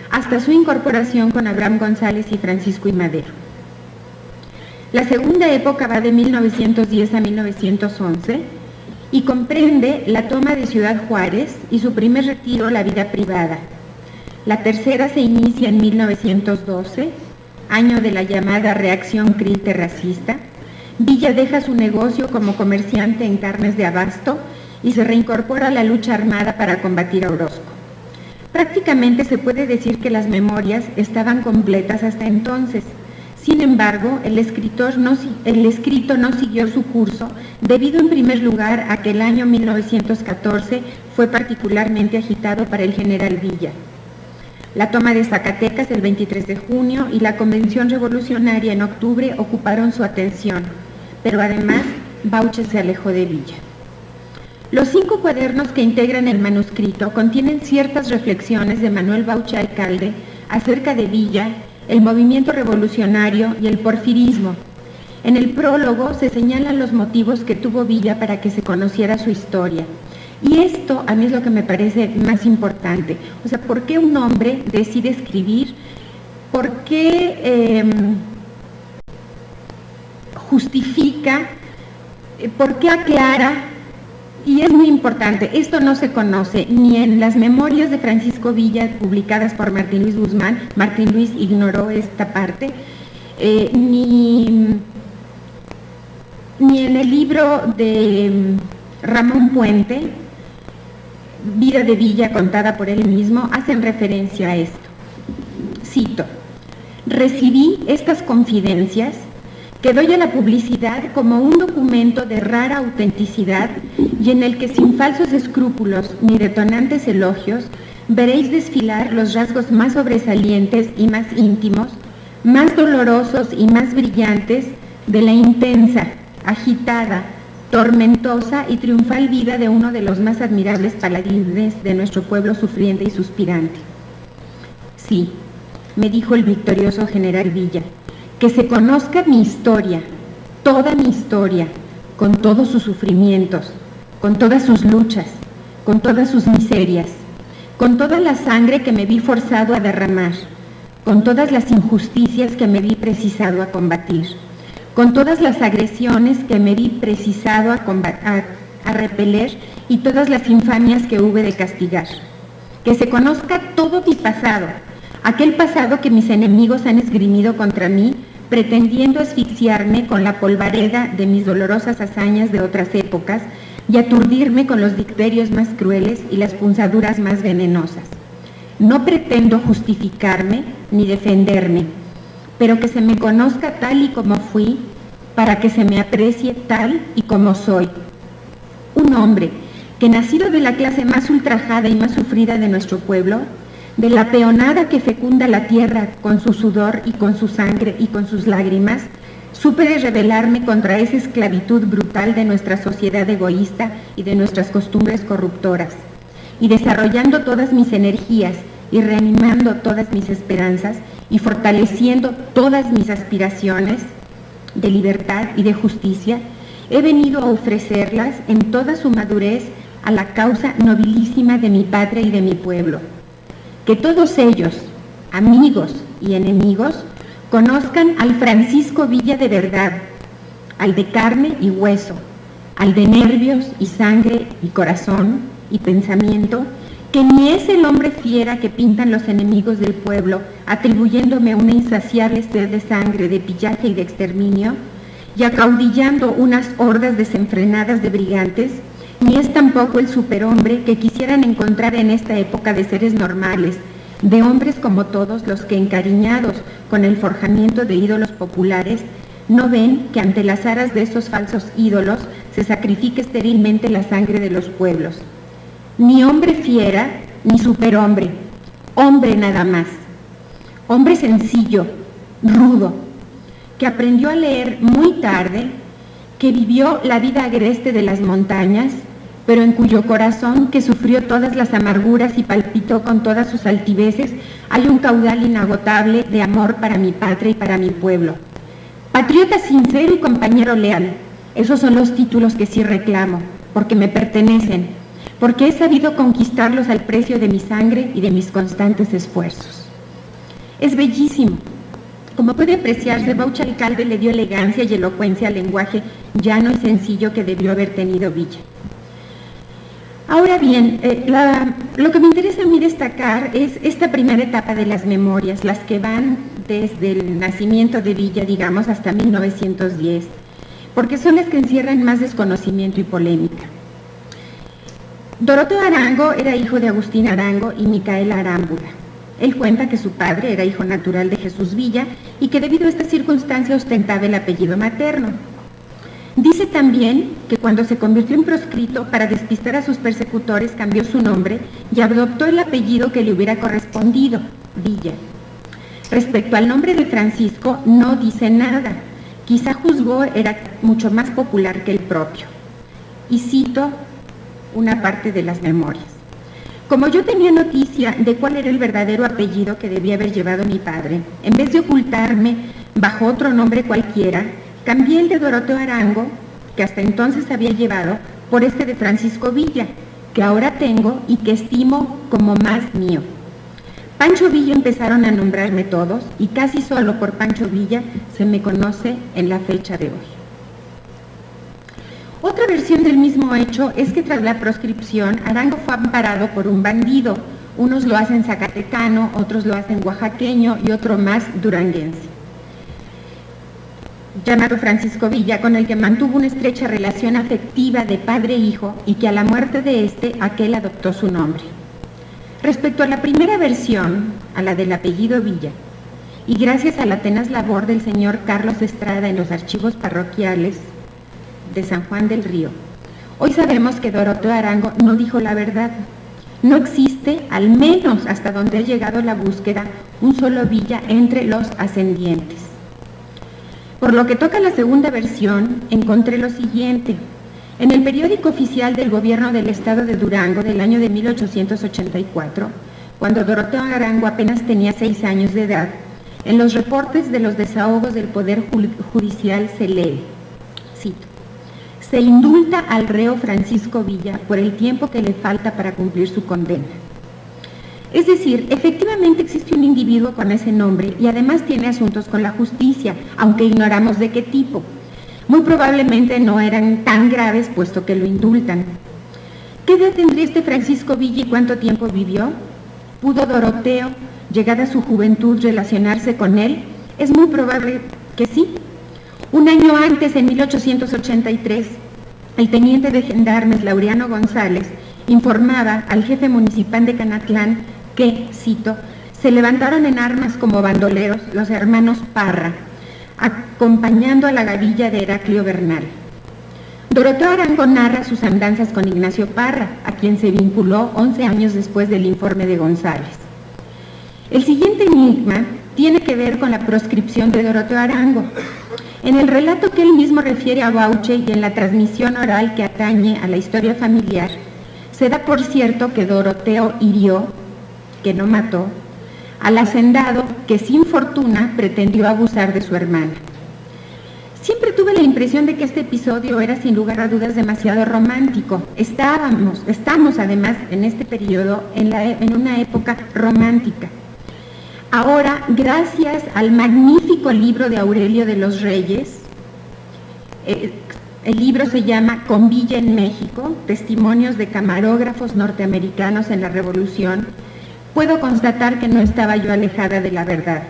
hasta su incorporación con Abraham González y Francisco I. Madero. La segunda época va de 1910 a 1911 y comprende la toma de Ciudad Juárez y su primer retiro a la vida privada. La tercera se inicia en 1912, año de la llamada reacción criste-racista. Villa deja su negocio como comerciante en carnes de abasto y se reincorpora a la lucha armada para combatir a Orozco. Prácticamente se puede decir que las memorias estaban completas hasta entonces. Sin embargo, el escrito no siguió su curso debido en primer lugar a que el año 1914 fue particularmente agitado para el general Villa. La toma de Zacatecas el 23 de junio y la Convención Revolucionaria en octubre ocuparon su atención, pero además Bauch se alejó de Villa. Los 5 cuadernos que integran el manuscrito contienen ciertas reflexiones de Manuel Bauch Alcalde acerca de Villa, el movimiento revolucionario y el porfirismo. En el prólogo se señalan los motivos que tuvo Villa para que se conociera su historia. Y esto a mí es lo que me parece más importante. O sea, ¿por qué un hombre decide escribir? ¿Por qué justifica? ¿Por qué aclara? Y es muy importante, esto no se conoce ni en las memorias de Francisco Villa publicadas por Martín Luis Guzmán. Martín Luis ignoró esta parte, ni en el libro de Ramón Puente, Vida de Villa contada por él mismo, hacen referencia a esto. Cito: recibí estas confidencias que doy a la publicidad como un documento de rara autenticidad y en el que sin falsos escrúpulos ni detonantes elogios veréis desfilar los rasgos más sobresalientes y más íntimos, más dolorosos y más brillantes de la intensa, agitada, tormentosa y triunfal vida de uno de los más admirables paladines de nuestro pueblo sufriente y suspirante. Sí, me dijo el victorioso general Villa, que se conozca mi historia, toda mi historia, con todos sus sufrimientos, con todas sus luchas, con todas sus miserias, con toda la sangre que me vi forzado a derramar, con todas las injusticias que me vi precisado a combatir, con todas las agresiones que me vi precisado a repeler y todas las infamias que hube de castigar. Que se conozca todo mi pasado, aquel pasado que mis enemigos han esgrimido contra mí, pretendiendo asfixiarme con la polvareda de mis dolorosas hazañas de otras épocas, y aturdirme con los dicterios más crueles y las punzaduras más venenosas. No pretendo justificarme ni defenderme, pero que se me conozca tal y como fui, para que se me aprecie tal y como soy. Un hombre que, nacido de la clase más ultrajada y más sufrida de nuestro pueblo, de la peonada que fecunda la tierra con su sudor y con su sangre y con sus lágrimas, supe rebelarme contra esa esclavitud brutal de nuestra sociedad egoísta y de nuestras costumbres corruptoras, y desarrollando todas mis energías y reanimando todas mis esperanzas y fortaleciendo todas mis aspiraciones de libertad y de justicia, he venido a ofrecerlas en toda su madurez a la causa nobilísima de mi patria y de mi pueblo. Que todos ellos, amigos y enemigos, conozcan al Francisco Villa de verdad, al de carne y hueso, al de nervios y sangre y corazón y pensamiento, que ni es el hombre fiera que pintan los enemigos del pueblo, atribuyéndome una insaciable sed de sangre, de pillaje y de exterminio, y acaudillando unas hordas desenfrenadas de brigantes, ni es tampoco el superhombre que quisieran encontrar en esta época de seres normales, de hombres como todos los que, encariñados con el forjamiento de ídolos populares, no ven que ante las aras de esos falsos ídolos se sacrifica esterilmente la sangre de los pueblos. Ni hombre fiera, ni superhombre, hombre nada más. Hombre sencillo, rudo, que aprendió a leer muy tarde, que vivió la vida agreste de las montañas, pero en cuyo corazón, que sufrió todas las amarguras y palpitó con todas sus altiveces, hay un caudal inagotable de amor para mi patria y para mi pueblo. Patriota sincero y compañero leal, esos son los títulos que sí reclamo, porque me pertenecen, porque he sabido conquistarlos al precio de mi sangre y de mis constantes esfuerzos. Es bellísimo. Como puede apreciarse, Baucha Alcalde le dio elegancia y elocuencia al lenguaje llano y sencillo que debió haber tenido Villa. Ahora bien, lo que me interesa a mí destacar es esta primera etapa de las memorias, las que van desde el nacimiento de Villa, digamos, hasta 1910, porque son las que encierran más desconocimiento y polémica. Doroteo Arango era hijo de Agustín Arango y Micaela Arámbula. Él cuenta que su padre era hijo natural de Jesús Villa y que debido a esta circunstancia ostentaba el apellido materno. Dice también que cuando se convirtió en proscrito, para despistar a sus persecutores, cambió su nombre y adoptó el apellido que le hubiera correspondido, Villa. Respecto al nombre de Francisco, no dice nada. Quizá juzgó era mucho más popular que el propio. Y cito una parte de las memorias. Como yo tenía noticia de cuál era el verdadero apellido que debía haber llevado mi padre, en vez de ocultarme bajo otro nombre cualquiera, cambié el de Doroteo Arango, que hasta entonces había llevado, por este de Francisco Villa, que ahora tengo y que estimo como más mío. Pancho Villa empezaron a nombrarme todos, y casi solo por Pancho Villa se me conoce en la fecha de hoy. Otra versión del mismo hecho es que tras la proscripción, Arango fue amparado por un bandido. Unos lo hacen zacatecano, otros lo hacen oaxaqueño y otro más duranguense, llamado Francisco Villa, con el que mantuvo una estrecha relación afectiva de padre e hijo y que a la muerte de este, aquel adoptó su nombre. Respecto a la primera versión, a la del apellido Villa, y gracias a la tenaz labor del señor Carlos Estrada en los archivos parroquiales de San Juan del Río, hoy sabemos que Doroteo Arango no dijo la verdad. No existe, al menos hasta donde ha llegado la búsqueda, un solo Villa entre los ascendientes. Por lo que toca a la segunda versión, encontré lo siguiente. En el periódico oficial del gobierno del estado de Durango del año de 1884, cuando Doroteo Arango apenas tenía 6 años de edad, en los reportes de los desahogos del Poder Judicial se lee, cito: se indulta al reo Francisco Villa por el tiempo que le falta para cumplir su condena. Es decir, efectivamente existe un individuo con ese nombre y además tiene asuntos con la justicia, aunque ignoramos de qué tipo. Muy probablemente no eran tan graves, puesto que lo indultan. ¿Qué edad tendría este Francisco Villa y cuánto tiempo vivió? ¿Pudo Doroteo, llegada a su juventud, relacionarse con él? Es muy probable que sí. Un año antes, en 1883, el teniente de gendarmes Laureano González informaba al jefe municipal de Canatlán que, cito, se levantaron en armas como bandoleros los hermanos Parra, acompañando a la gavilla de Heraclio Bernal. Doroteo Arango narra sus andanzas con Ignacio Parra, a quien se vinculó 11 años después del informe de González. El siguiente enigma tiene que ver con la proscripción de Doroteo Arango. En el relato que él mismo refiere a Bauche y en la transmisión oral que atañe a la historia familiar, se da por cierto que Doroteo hirió, que no mató, al hacendado que sin fortuna pretendió abusar de su hermana. Siempre tuve la impresión de que este episodio era sin lugar a dudas demasiado romántico. Estamos además en este periodo en una época romántica. Ahora, gracias al magnífico libro de Aurelio de los Reyes, el libro se llama Con Villa en México, testimonios de camarógrafos norteamericanos en la Revolución, puedo constatar que no estaba yo alejada de la verdad.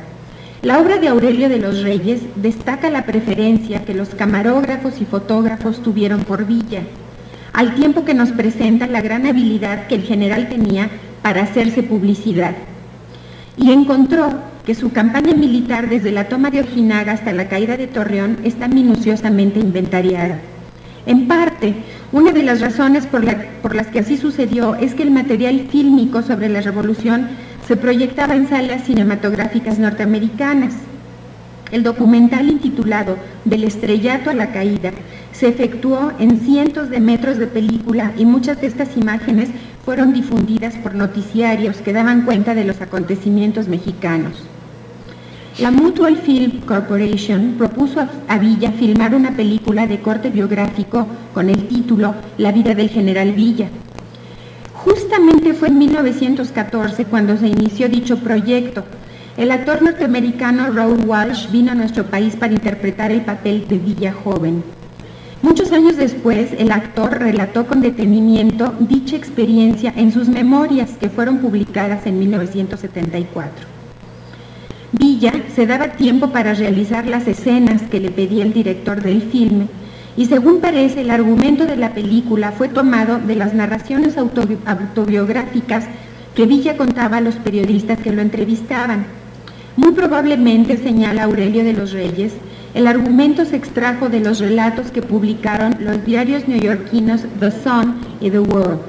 La obra de Aurelio de los Reyes destaca la preferencia que los camarógrafos y fotógrafos tuvieron por Villa, al tiempo que nos presenta la gran habilidad que el general tenía para hacerse publicidad. Y encontró que su campaña militar desde la toma de Ojinaga hasta la caída de Torreón está minuciosamente inventariada. En parte, una de las razones por las que así sucedió es que el material fílmico sobre la Revolución se proyectaba en salas cinematográficas norteamericanas. El documental intitulado Del estrellato a la caída se efectuó en cientos de metros de película y muchas de estas imágenes fueron difundidas por noticiarios que daban cuenta de los acontecimientos mexicanos. La Mutual Film Corporation propuso a Villa filmar una película de corte biográfico con el título La vida del general Villa. Justamente fue en 1914 cuando se inició dicho proyecto. El actor norteamericano Raoul Walsh vino a nuestro país para interpretar el papel de Villa joven. Muchos años después, el actor relató con detenimiento dicha experiencia en sus memorias que fueron publicadas en 1974. Villa se daba tiempo para realizar las escenas que le pedía el director del filme y según parece el argumento de la película fue tomado de las narraciones autobiográficas que Villa contaba a los periodistas que lo entrevistaban. Muy probablemente, señala Aurelio de los Reyes, el argumento se extrajo de los relatos que publicaron los diarios neoyorquinos The Sun y The World.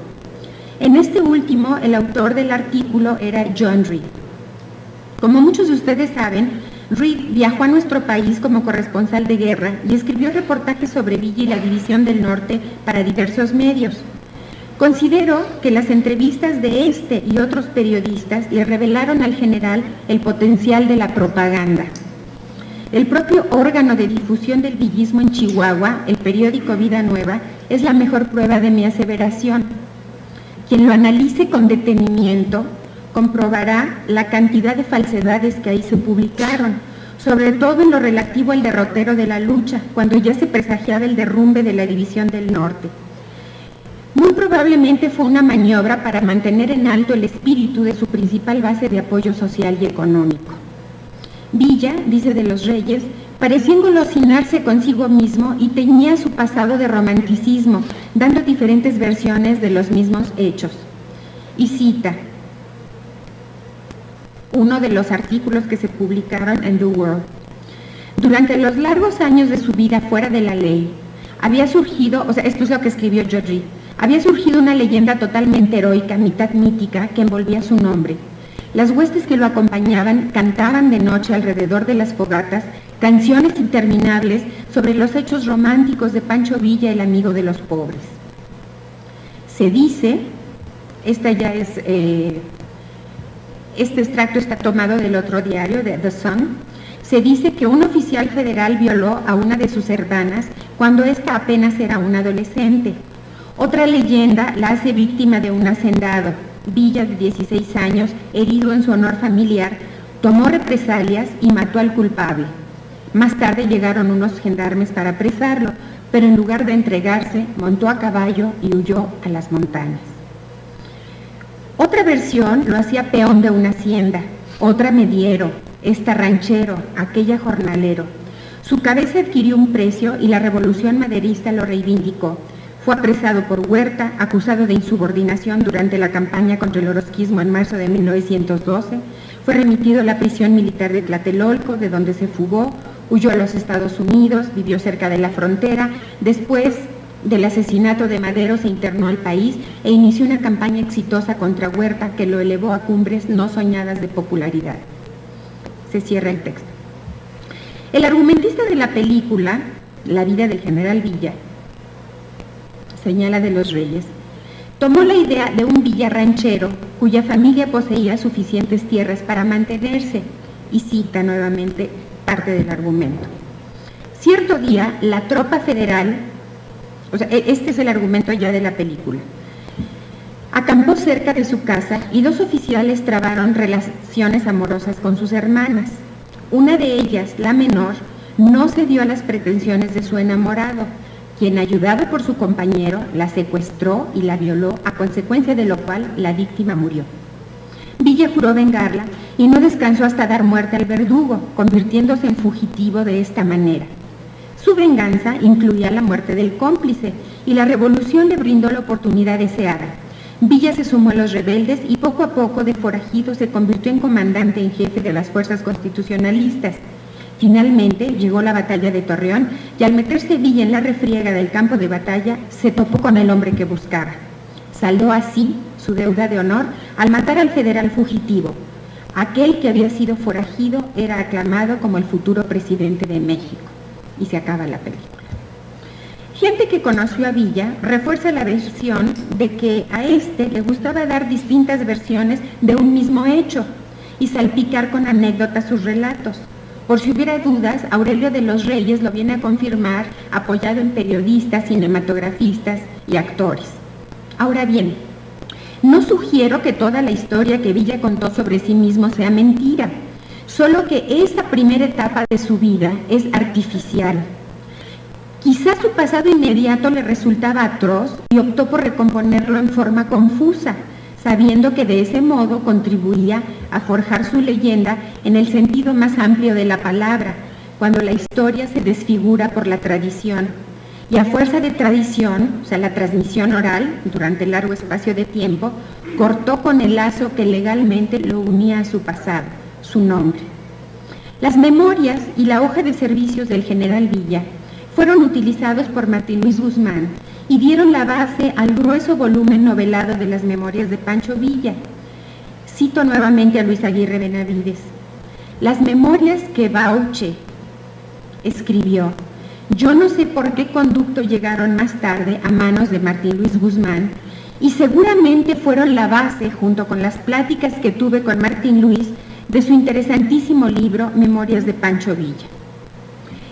En este último, el autor del artículo era John Reed. Como muchos de ustedes saben, Reed viajó a nuestro país como corresponsal de guerra y escribió reportajes sobre Villa y la División del Norte para diversos medios. Considero que las entrevistas de este y otros periodistas le revelaron al general el potencial de la propaganda. El propio órgano de difusión del villismo en Chihuahua, el periódico Vida Nueva, es la mejor prueba de mi aseveración. Quien lo analice con detenimiento comprobará la cantidad de falsedades que ahí se publicaron, sobre todo en lo relativo al derrotero de la lucha, cuando ya se presagiaba el derrumbe de la División del Norte. Muy probablemente fue una maniobra para mantener en alto el espíritu de su principal base de apoyo social y económico. Villa, dice de los Reyes, parecía engolosinarse consigo mismo y teñía su pasado de romanticismo, dando diferentes versiones de los mismos hechos. Y cita uno de los artículos que se publicaron en The World. Durante los largos años de su vida fuera de la ley, había surgido, esto es lo que escribió George Reed, había surgido una leyenda totalmente heroica, mitad mítica, que envolvía su nombre. Las huestes que lo acompañaban cantaban de noche alrededor de las fogatas canciones interminables sobre los hechos románticos de Pancho Villa, el amigo de los pobres. Se dice, este extracto está tomado del otro diario, de The Sun. Se dice que un oficial federal violó a una de sus hermanas cuando ésta apenas era una adolescente. Otra leyenda la hace víctima de un hacendado. Villa, de 16 años, herido en su honor familiar, tomó represalias y mató al culpable. Más tarde llegaron unos gendarmes para apresarlo, pero en lugar de entregarse, montó a caballo y huyó a las montañas. Otra versión lo hacía peón de una hacienda, otra mediero, esta ranchero, aquella jornalero. Su cabeza adquirió un precio y la revolución maderista lo reivindicó, Fue apresado por Huerta, acusado de insubordinación durante la campaña contra el orozquismo en marzo de 1912. Fue remitido a la prisión militar de Tlatelolco, de donde se fugó, huyó a los Estados Unidos, vivió cerca de la frontera. Después del asesinato de Madero se internó al país e inició una campaña exitosa contra Huerta que lo elevó a cumbres no soñadas de popularidad. Se cierra el texto. El argumentista de la película, La vida del general Villa, señala de los Reyes, tomó la idea de un villa ranchero cuya familia poseía suficientes tierras para mantenerse, y cita nuevamente parte del argumento. Cierto día, la tropa federal, o sea, este es el argumento ya de la película, acampó cerca de su casa y 2 oficiales trabaron relaciones amorosas con sus hermanas. Una de ellas, la menor, no cedió a las pretensiones de su enamorado, quien, ayudado por su compañero, la secuestró y la violó, a consecuencia de lo cual la víctima murió. Villa juró vengarla y no descansó hasta dar muerte al verdugo, convirtiéndose en fugitivo de esta manera. Su venganza incluía la muerte del cómplice y la revolución le brindó la oportunidad deseada. Villa se sumó a los rebeldes y poco a poco, de forajido, se convirtió en comandante en jefe de las fuerzas constitucionalistas. Finalmente llegó la batalla de Torreón y al meterse Villa en la refriega del campo de batalla, se topó con el hombre que buscaba. Saldó así su deuda de honor al matar al federal fugitivo. Aquel que había sido forajido era aclamado como el futuro presidente de México. Y se acaba la película. Gente que conoció a Villa refuerza la versión de que a este le gustaba dar distintas versiones de un mismo hecho y salpicar con anécdotas sus relatos. Por si hubiera dudas, Aurelio de los Reyes lo viene a confirmar, apoyado en periodistas, cinematografistas y actores. Ahora bien, no sugiero que toda la historia que Villa contó sobre sí mismo sea mentira, solo que esta primera etapa de su vida es artificial. Quizás su pasado inmediato le resultaba atroz y optó por recomponerlo en forma confusa, sabiendo que de ese modo contribuía a forjar su leyenda en el sentido más amplio de la palabra, cuando la historia se desfigura por la tradición. Y a fuerza de tradición, o sea, la transmisión oral, durante largo espacio de tiempo, cortó con el lazo que legalmente lo unía a su pasado, su nombre. Las memorias y la hoja de servicios del general Villa fueron utilizados por Martín Luis Guzmán y dieron la base al grueso volumen novelado de las memorias de Pancho Villa. Cito nuevamente a Luis Aguirre Benavides. Las memorias que Bauche escribió, yo no sé por qué conducto llegaron más tarde a manos de Martín Luis Guzmán, y seguramente fueron la base, junto con las pláticas que tuve con Martín Luis, de su interesantísimo libro Memorias de Pancho Villa.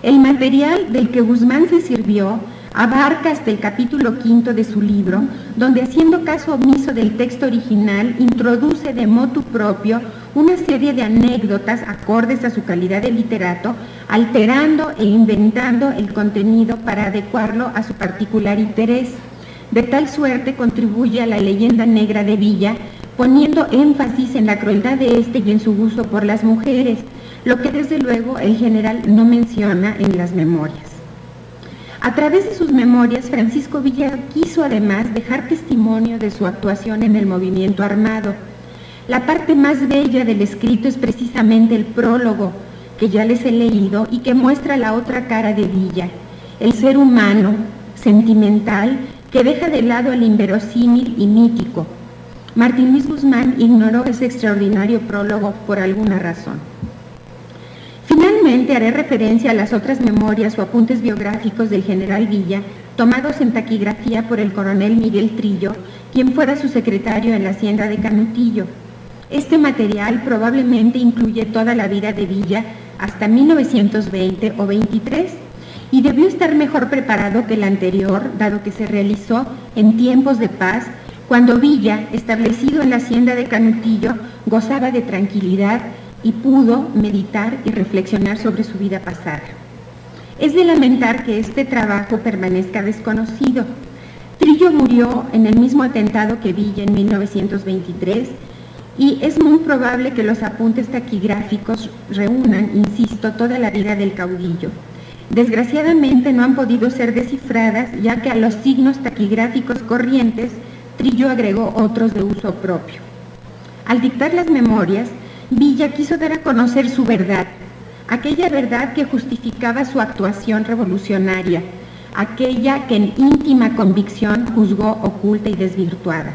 El material del que Guzmán se sirvió abarca hasta el capítulo 5 de su libro, donde, haciendo caso omiso del texto original, introduce de motu propio una serie de anécdotas acordes a su calidad de literato, alterando e inventando el contenido para adecuarlo a su particular interés. De tal suerte contribuye a la leyenda negra de Villa, poniendo énfasis en la crueldad de este y en su gusto por las mujeres, lo que desde luego el general no menciona en las memorias. A través de sus memorias, Francisco Villa quiso además dejar testimonio de su actuación en el movimiento armado. La parte más bella del escrito es precisamente el prólogo, que ya les he leído y que muestra la otra cara de Villa, el ser humano, sentimental, que deja de lado el inverosímil y mítico. Martín Luis Guzmán ignoró ese extraordinario prólogo por alguna razón. Finalmente haré referencia a las otras memorias o apuntes biográficos del general Villa, tomados en taquigrafía por el coronel Miguel Trillo, quien fuera su secretario en la hacienda de Canutillo. Este material probablemente incluye toda la vida de Villa hasta 1920 o 23, y debió estar mejor preparado que el anterior, dado que se realizó en tiempos de paz, cuando Villa, establecido en la hacienda de Canutillo, gozaba de tranquilidad y pudo meditar y reflexionar sobre su vida pasada. Es de lamentar que este trabajo permanezca desconocido. Trillo murió en el mismo atentado que Villa en 1923 y es muy probable que los apuntes taquigráficos reúnan, insisto, toda la vida del caudillo. Desgraciadamente no han podido ser descifradas, ya que a los signos taquigráficos corrientes Trillo agregó otros de uso propio. Al dictar las memorias, Villa quiso dar a conocer su verdad, aquella verdad que justificaba su actuación revolucionaria, aquella que en íntima convicción juzgó oculta y desvirtuada.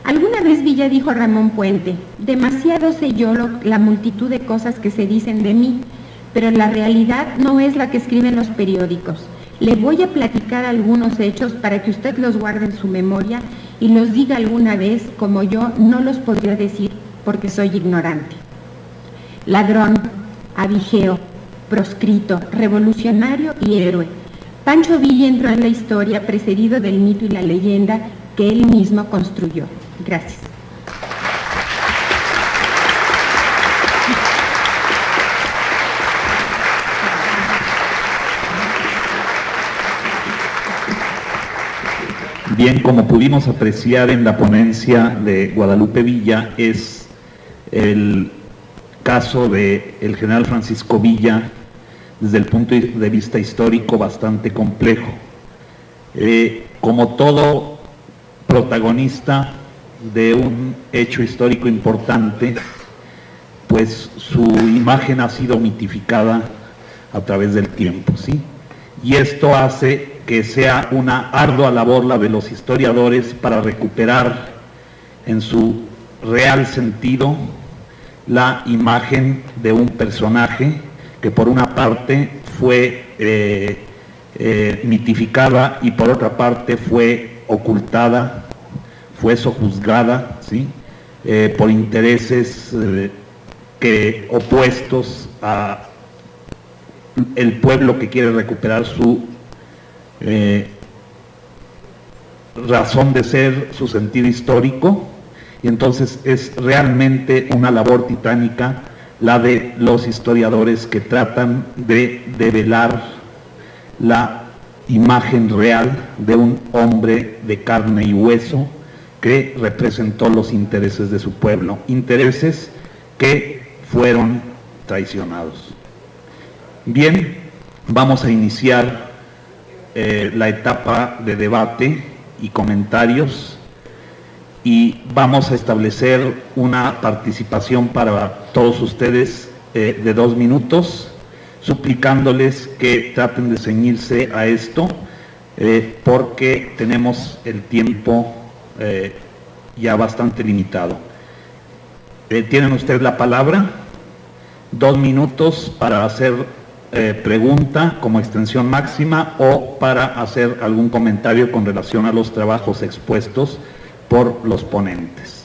Alguna vez Villa dijo a Ramón Puente: demasiado sé yo la multitud de cosas que se dicen de mí, pero la realidad no es la que escriben los periódicos. Le voy a platicar algunos hechos para que usted los guarde en su memoria y los diga alguna vez como yo no los podría decir porque soy ignorante. Ladrón, abigeo, proscrito, revolucionario y héroe, Pancho Villa entró en la historia precedido del mito y la leyenda que él mismo construyó. Gracias. Bien, como pudimos apreciar en la ponencia de Guadalupe Villa, es el caso del general Francisco Villa, desde el punto de vista histórico, bastante complejo. Como todo protagonista de un hecho histórico importante, pues su imagen ha sido mitificada a través del tiempo, ¿sí? Y esto hace que sea una ardua labor la de los historiadores para recuperar en su real sentido la imagen de un personaje que por una parte fue mitificada y por otra parte fue ocultada, fue sojuzgada, ¿sí? Por intereses opuestos a el pueblo que quiere recuperar su razón de ser, su sentido histórico, y entonces es realmente una labor titánica la de los historiadores que tratan de develar la imagen real de un hombre de carne y hueso que representó los intereses de su pueblo, intereses que fueron traicionados. Bien, vamos a iniciar la etapa de debate y comentarios y vamos a establecer una participación para todos ustedes de 2 minutos, suplicándoles que traten de ceñirse a esto porque tenemos el tiempo ya bastante limitado. Tienen ustedes la palabra, 2 minutos para hacer pregunta como extensión máxima o para hacer algún comentario con relación a los trabajos expuestos por los ponentes.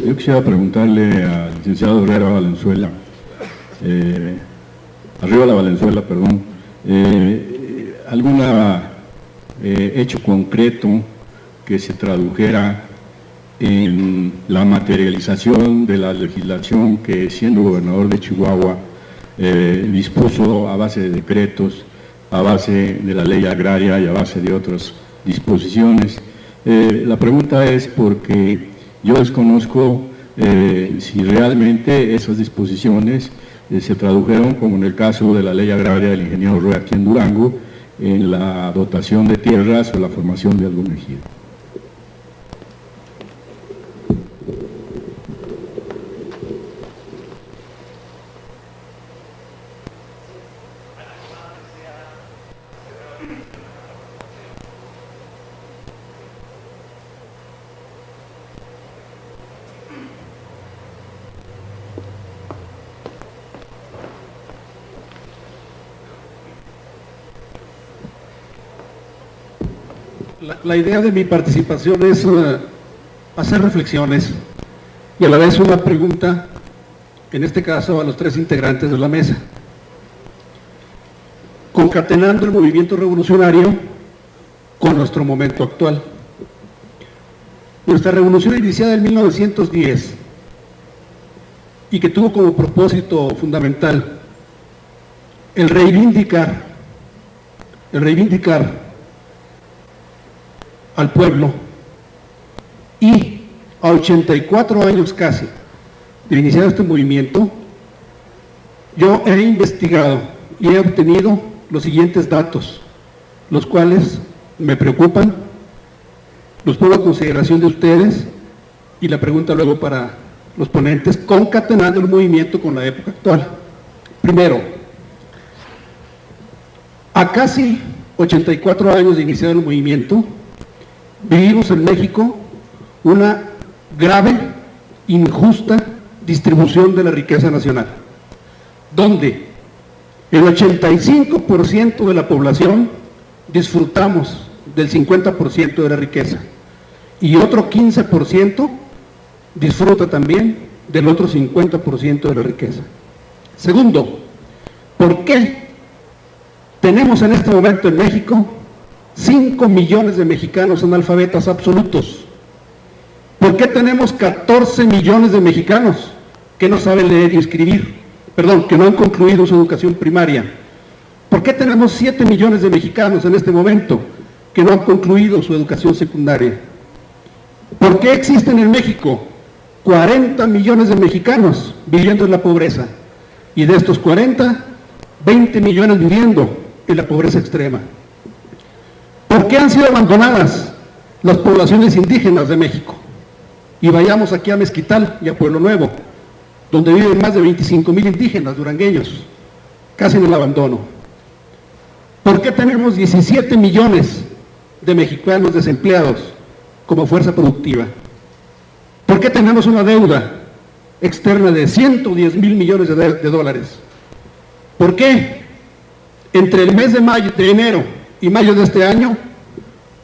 Yo quisiera preguntarle al licenciado Herrera Valenzuela, algún hecho concreto que se tradujera en la materialización de la legislación que, siendo gobernador de Chihuahua, dispuso a base de decretos, a base de la ley agraria y a base de otras disposiciones. La pregunta es porque yo desconozco si realmente esas disposiciones se tradujeron, como en el caso de la ley agraria del ingeniero Roy aquí en Durango, en la dotación de tierras o la formación de algún ejido. La idea de mi participación es hacer reflexiones y a la vez una pregunta, en este caso a los 3 integrantes de la mesa. Concatenando el movimiento revolucionario con nuestro momento actual. Nuestra revolución iniciada en 1910 y que tuvo como propósito fundamental el reivindicar al pueblo y a 84 años casi de iniciar este movimiento, yo he investigado y he obtenido los siguientes datos, los cuales me preocupan, los pongo a consideración de ustedes y la pregunta luego para los ponentes, concatenando el movimiento con la época actual. Primero, a casi 84 años de iniciar el movimiento, vivimos en México una grave, injusta distribución de la riqueza nacional, donde el 85% de la población disfrutamos del 50% de la riqueza y otro 15% disfruta también del otro 50% de la riqueza. Segundo, ¿por qué tenemos en este momento en México 5 millones de mexicanos analfabetas absolutos? ¿Por qué tenemos 14 millones de mexicanos que no saben leer y escribir? Perdón, que no han concluido su educación primaria. ¿Por qué tenemos 7 millones de mexicanos en este momento que no han concluido su educación secundaria? ¿Por qué existen en México 40 millones de mexicanos viviendo en la pobreza? Y de estos 40, 20 millones viviendo en la pobreza extrema. ¿Por qué han sido abandonadas las poblaciones indígenas de México? Y vayamos aquí a Mezquital y a Pueblo Nuevo, donde viven más de 25,000 indígenas durangueños, casi en el abandono. ¿Por qué tenemos 17 millones de mexicanos desempleados como fuerza productiva? ¿Por qué tenemos una deuda externa de 110,000 millones de dólares? ¿Por qué entre el mes de enero y mayo de este año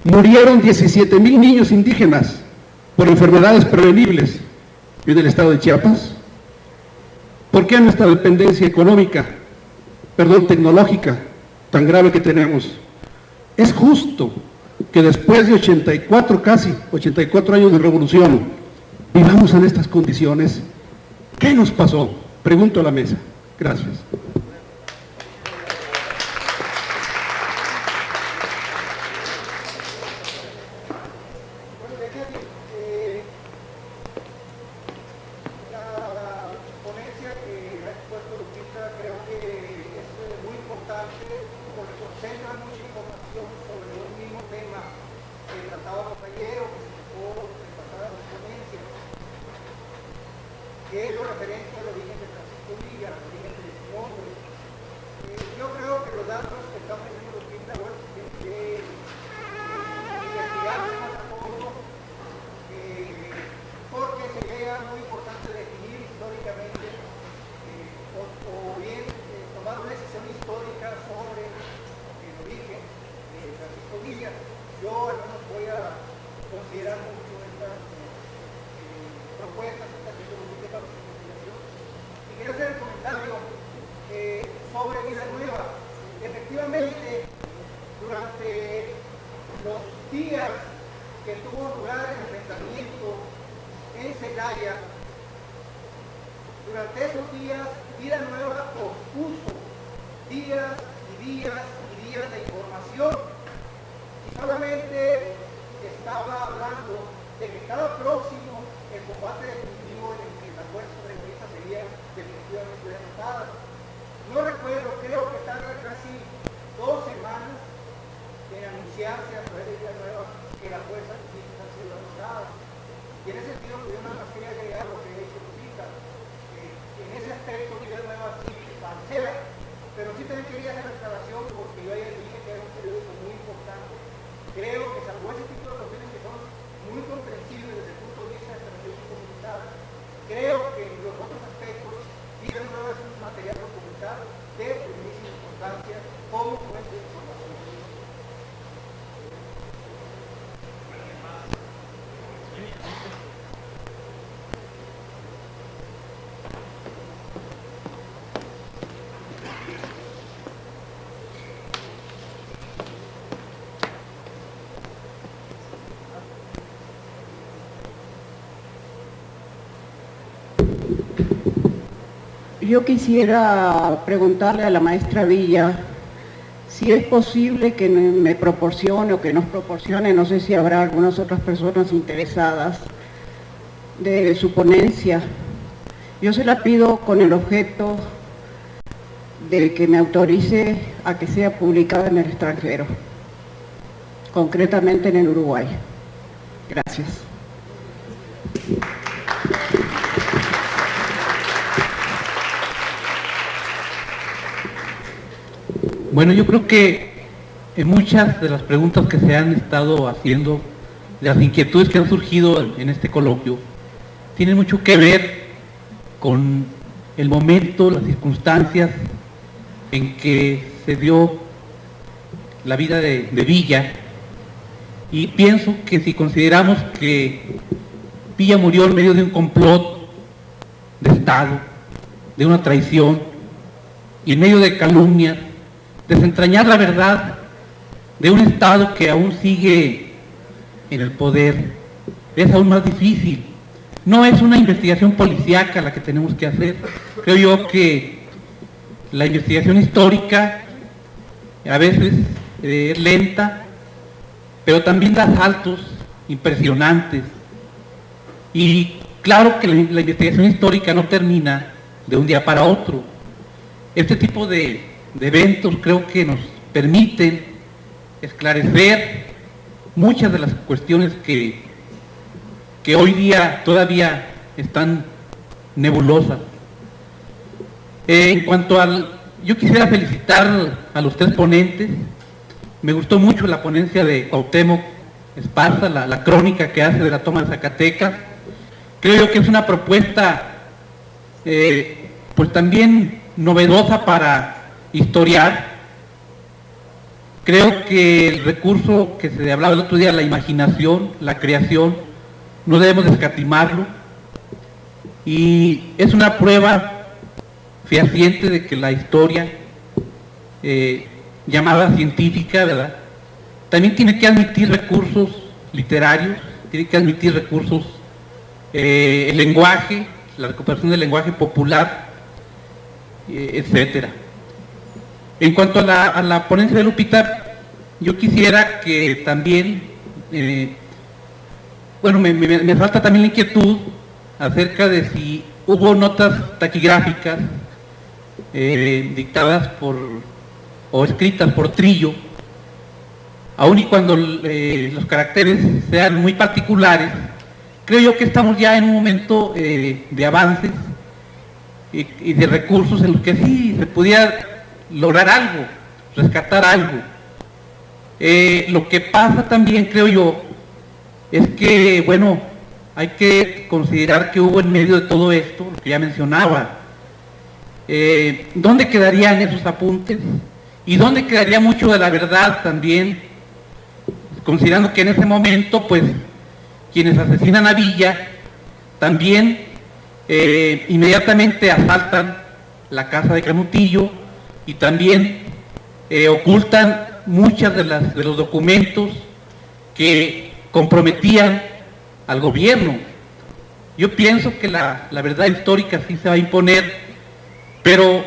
murieron 17,000 niños indígenas por enfermedades prevenibles en el estado de Chiapas? ¿Por qué nuestra dependencia tecnológica tan grave que tenemos? Es justo que después de 84 años de revolución, vivamos en estas condiciones. ¿Qué nos pasó? Pregunto a la mesa. Gracias. que es lo referente al origen de Francisco Villa, al origen de su nombre. Yo creo que los datos que está ofreciendo Lupita, bueno, tienen que investigarse más a fondo, porque sería muy importante definir históricamente o bien tomar una decisión histórica sobre el origen de Francisco Villa. Yo al menos voy a considerar mucho estas propuestas, estas metodologías para su investigación. Y quiero hacer el comentario sobre Vida Nueva. Efectivamente, durante los días que tuvo lugar el enfrentamiento en Celaya, durante esos días, Vida Nueva pospuso días y días y días de información. Y solamente estaba hablando de que estaba próximo el combate definitivo en el que las fuerzas realistas serían definitivamente derrotadas. No recuerdo, creo que tarda casi 2 semanas en anunciarse a través de Vida Nueva que las fuerzas realistas han sido derrotadas. Y en ese sentido, yo nada más quería agregar lo que he dicho Lupita. En ese aspecto, Vida Nueva sí cancela, pero sí también quería hacer la aclaración porque yo ayer dije que era un periódico muy importante. Creo que salvo ese tipo de cuestiones que son muy comprensibles desde el punto de vista estratégico militar, creo que en los otros aspectos Vida Nueva es un material documental de primerísima importancia como fuente de información. Yo quisiera preguntarle a la maestra Villa si es posible que me proporcione o que nos proporcione, no sé si habrá algunas otras personas interesadas, de su ponencia. Yo se la pido con el objeto de que me autorice a que sea publicada en el extranjero, concretamente en el Uruguay. Gracias. Bueno, yo creo que en muchas de las preguntas que se han estado haciendo, de las inquietudes que han surgido en este coloquio, tienen mucho que ver con el momento, las circunstancias en que se dio la vida de Villa, y pienso que si consideramos que Villa murió en medio de un complot de Estado, de una traición, y en medio de calumnias, desentrañar la verdad de un Estado que aún sigue en el poder, es aún más difícil. No es una investigación policíaca la que tenemos que hacer. Creo yo que la investigación histórica a veces es lenta, pero también da saltos impresionantes. Y claro que la investigación histórica no termina de un día para otro. Este tipo de eventos creo que nos permiten esclarecer muchas de las cuestiones que hoy día todavía están nebulosas. En cuanto yo quisiera felicitar a los tres ponentes. Me gustó mucho la ponencia de Cuauhtémoc Esparza, la crónica que hace de la toma de Zacatecas. Creo yo que es una propuesta pues también novedosa para historiar. Creo que el recurso que se hablaba el otro día, la imaginación, la creación, no debemos escatimarlo, y es una prueba fehaciente de que la historia llamada científica, ¿verdad?, también tiene que admitir recursos literarios, tiene que admitir recursos, el lenguaje, la recuperación del lenguaje popular, etcétera. En cuanto a la ponencia de Lupita, yo quisiera que también, bueno, me falta también la inquietud acerca de si hubo notas taquigráficas dictadas o escritas por Trillo, aun y cuando los caracteres sean muy particulares. Creo yo que estamos ya en un momento de avances y de recursos en los que sí se pudiera lograr algo, rescatar algo. Lo que pasa también, creo yo, es que, bueno, hay que considerar que hubo en medio de todo esto, lo que ya mencionaba, ¿dónde quedarían esos apuntes? ¿Y dónde quedaría mucho de la verdad también? Considerando que en ese momento, pues, quienes asesinan a Villa también inmediatamente asaltan la casa de Canutillo y también ocultan muchas de los documentos que comprometían al gobierno. Yo pienso que la verdad histórica sí se va a imponer, pero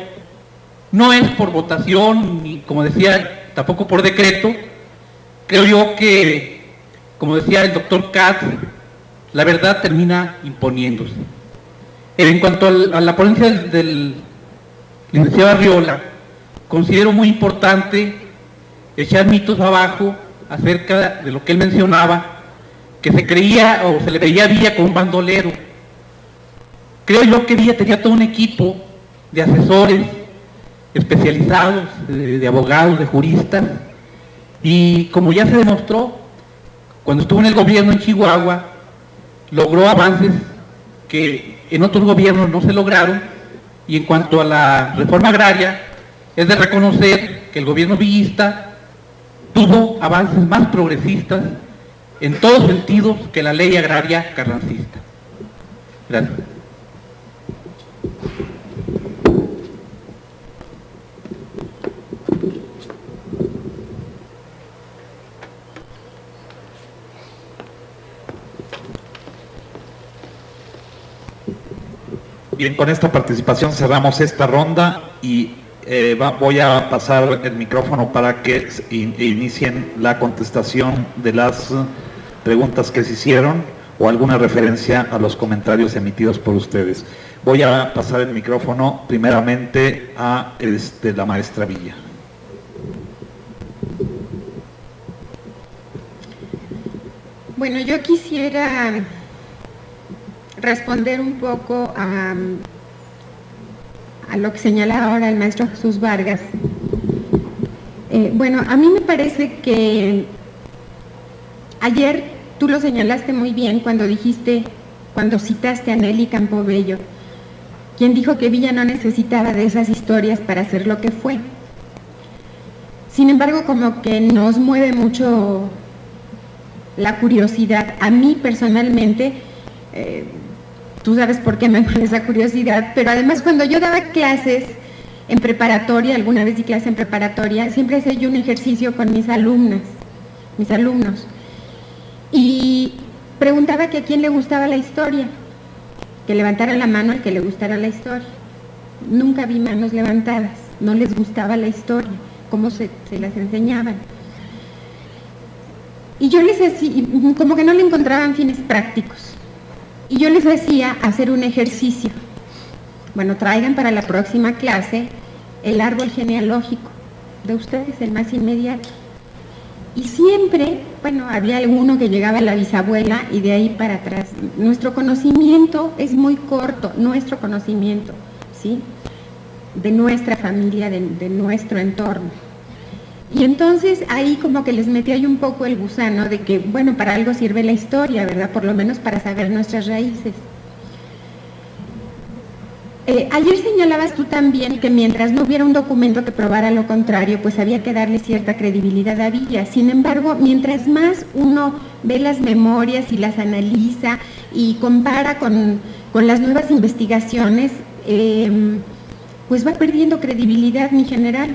no es por votación, ni, como decía, tampoco por decreto. Creo yo que, como decía el doctor Katz, la verdad termina imponiéndose. En cuanto a la ponencia del licenciado Arriola, considero muy importante echar mitos abajo acerca de lo que él mencionaba, que se creía o se le veía a Villa como un bandolero. Creo yo que Villa tenía todo un equipo de asesores especializados, de abogados, de juristas, y como ya se demostró, cuando estuvo en el gobierno en Chihuahua, logró avances que en otros gobiernos no se lograron. Y en cuanto a la reforma agraria, es de reconocer que el gobierno villista tuvo avances más progresistas en todos sentidos que la ley agraria carrancista. Gracias. Bien, con esta participación cerramos esta ronda y voy a pasar el micrófono para que inicien la contestación de las preguntas que se hicieron o alguna referencia a los comentarios emitidos por ustedes. Voy a pasar el micrófono primeramente a la maestra Villa. Bueno, yo quisiera responder un poco a lo que señalaba ahora el maestro Jesús Vargas. Bueno, a mí me parece que ayer tú lo señalaste muy bien cuando citaste a Nelly Campobello, quien dijo que Villa no necesitaba de esas historias para ser lo que fue. Sin embargo, como que nos mueve mucho la curiosidad. A mí personalmente, tú sabes por qué me mueve esa curiosidad, pero además cuando yo daba clases en preparatoria, alguna vez di clase en preparatoria, siempre hacía yo un ejercicio con mis alumnos, y preguntaba que a quién le gustaba la historia, que levantara la mano al que le gustara la historia. Nunca vi manos levantadas, no les gustaba la historia, cómo se las enseñaban. Y yo les decía, como que no le encontraban fines prácticos, y yo les decía hacer un ejercicio. Bueno, traigan para la próxima clase el árbol genealógico de ustedes, el más inmediato. Y siempre, bueno, había alguno que llegaba a la bisabuela y de ahí para atrás. Nuestro conocimiento es muy corto, nuestro conocimiento, ¿sí? De nuestra familia, de nuestro entorno. Y entonces ahí como que les metí ahí un poco el gusano de que, bueno, para algo sirve la historia, ¿verdad? Por lo menos para saber nuestras raíces. Ayer señalabas tú también que mientras no hubiera un documento que probara lo contrario, pues había que darle cierta credibilidad a Villa. Sin embargo, mientras más uno ve las memorias y las analiza y compara con las nuevas investigaciones, pues va perdiendo credibilidad mi general.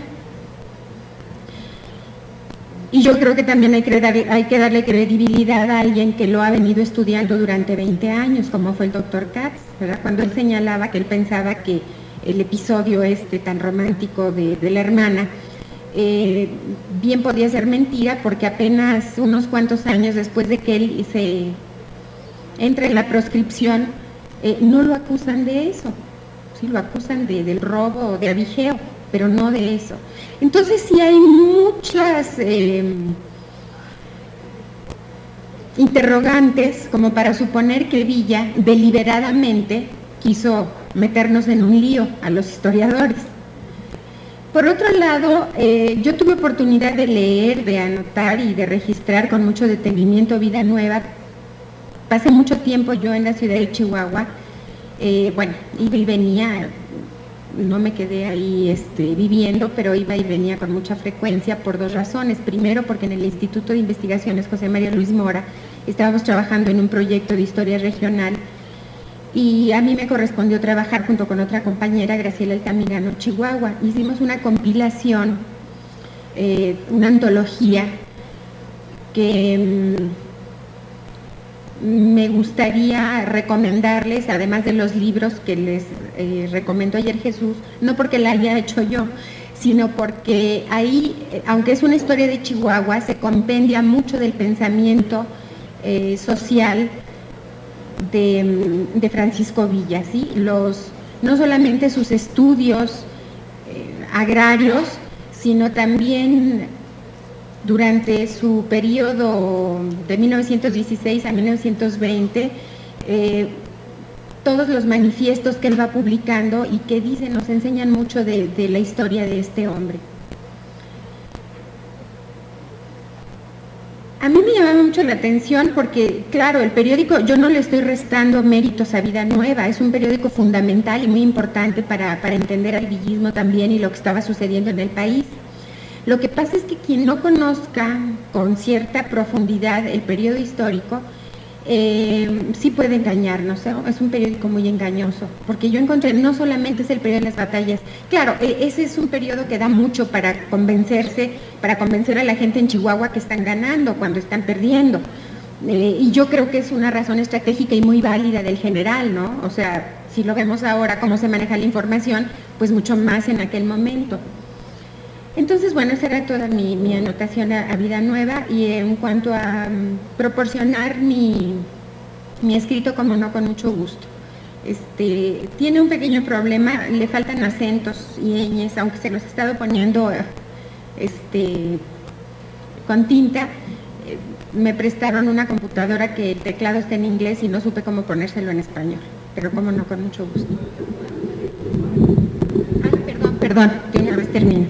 Y yo creo que también hay que darle credibilidad a alguien que lo ha venido estudiando durante 20 años, como fue el doctor Katz, ¿verdad? Cuando él señalaba que él pensaba que el episodio tan romántico de la hermana, bien podía ser mentira, porque apenas unos cuantos años después de que él se entre en la proscripción, no lo acusan de eso, sí lo acusan del robo, de avigeo, pero no de eso. Entonces sí hay muchas interrogantes como para suponer que Villa deliberadamente quiso meternos en un lío a los historiadores. Por otro lado, yo tuve oportunidad de leer, de anotar y de registrar con mucho detenimiento Vida Nueva. Pasé mucho tiempo yo en la ciudad de Chihuahua, bueno, iba y venía. No me quedé ahí viviendo, pero iba y venía con mucha frecuencia por dos razones. Primero, porque en el Instituto de Investigaciones José María Luis Mora estábamos trabajando en un proyecto de historia regional y a mí me correspondió trabajar junto con otra compañera, Graciela Altamirano, Chihuahua. Hicimos una compilación, una antología que me gustaría recomendarles, además de los libros que les recomendó ayer Jesús, no porque la haya hecho yo, sino porque ahí, aunque es una historia de Chihuahua, se compendia mucho del pensamiento social de Francisco Villa, ¿sí? No solamente sus estudios agrarios, sino también durante su periodo de 1916 a 1920, todos los manifiestos que él va publicando y que nos enseñan mucho de la historia de este hombre. A mí me llamaba mucho la atención porque, claro, el periódico, yo no le estoy restando méritos a Vida Nueva, es un periódico fundamental y muy importante para entender al villismo también y lo que estaba sucediendo en el país. Lo que pasa es que quien no conozca con cierta profundidad el periodo histórico, sí puede engañarnos, ¿eh? Es un periódico muy engañoso, porque yo encontré, no solamente es el periodo de las batallas, claro, ese es un periodo que da mucho para convencer a la gente en Chihuahua que están ganando cuando están perdiendo, Y yo creo que es una razón estratégica y muy válida del general, ¿no? O sea, si lo vemos ahora, cómo se maneja la información, pues mucho más en aquel momento. Entonces, bueno, esa era toda mi anotación a Vida Nueva, y en cuanto a proporcionar mi escrito, como no, con mucho gusto. Tiene un pequeño problema, le faltan acentos y ñes, aunque se los he estado poniendo con tinta. Me prestaron una computadora que el teclado está en inglés y no supe cómo ponérselo en español, pero como no, con mucho gusto. Perdón, de una vez termino.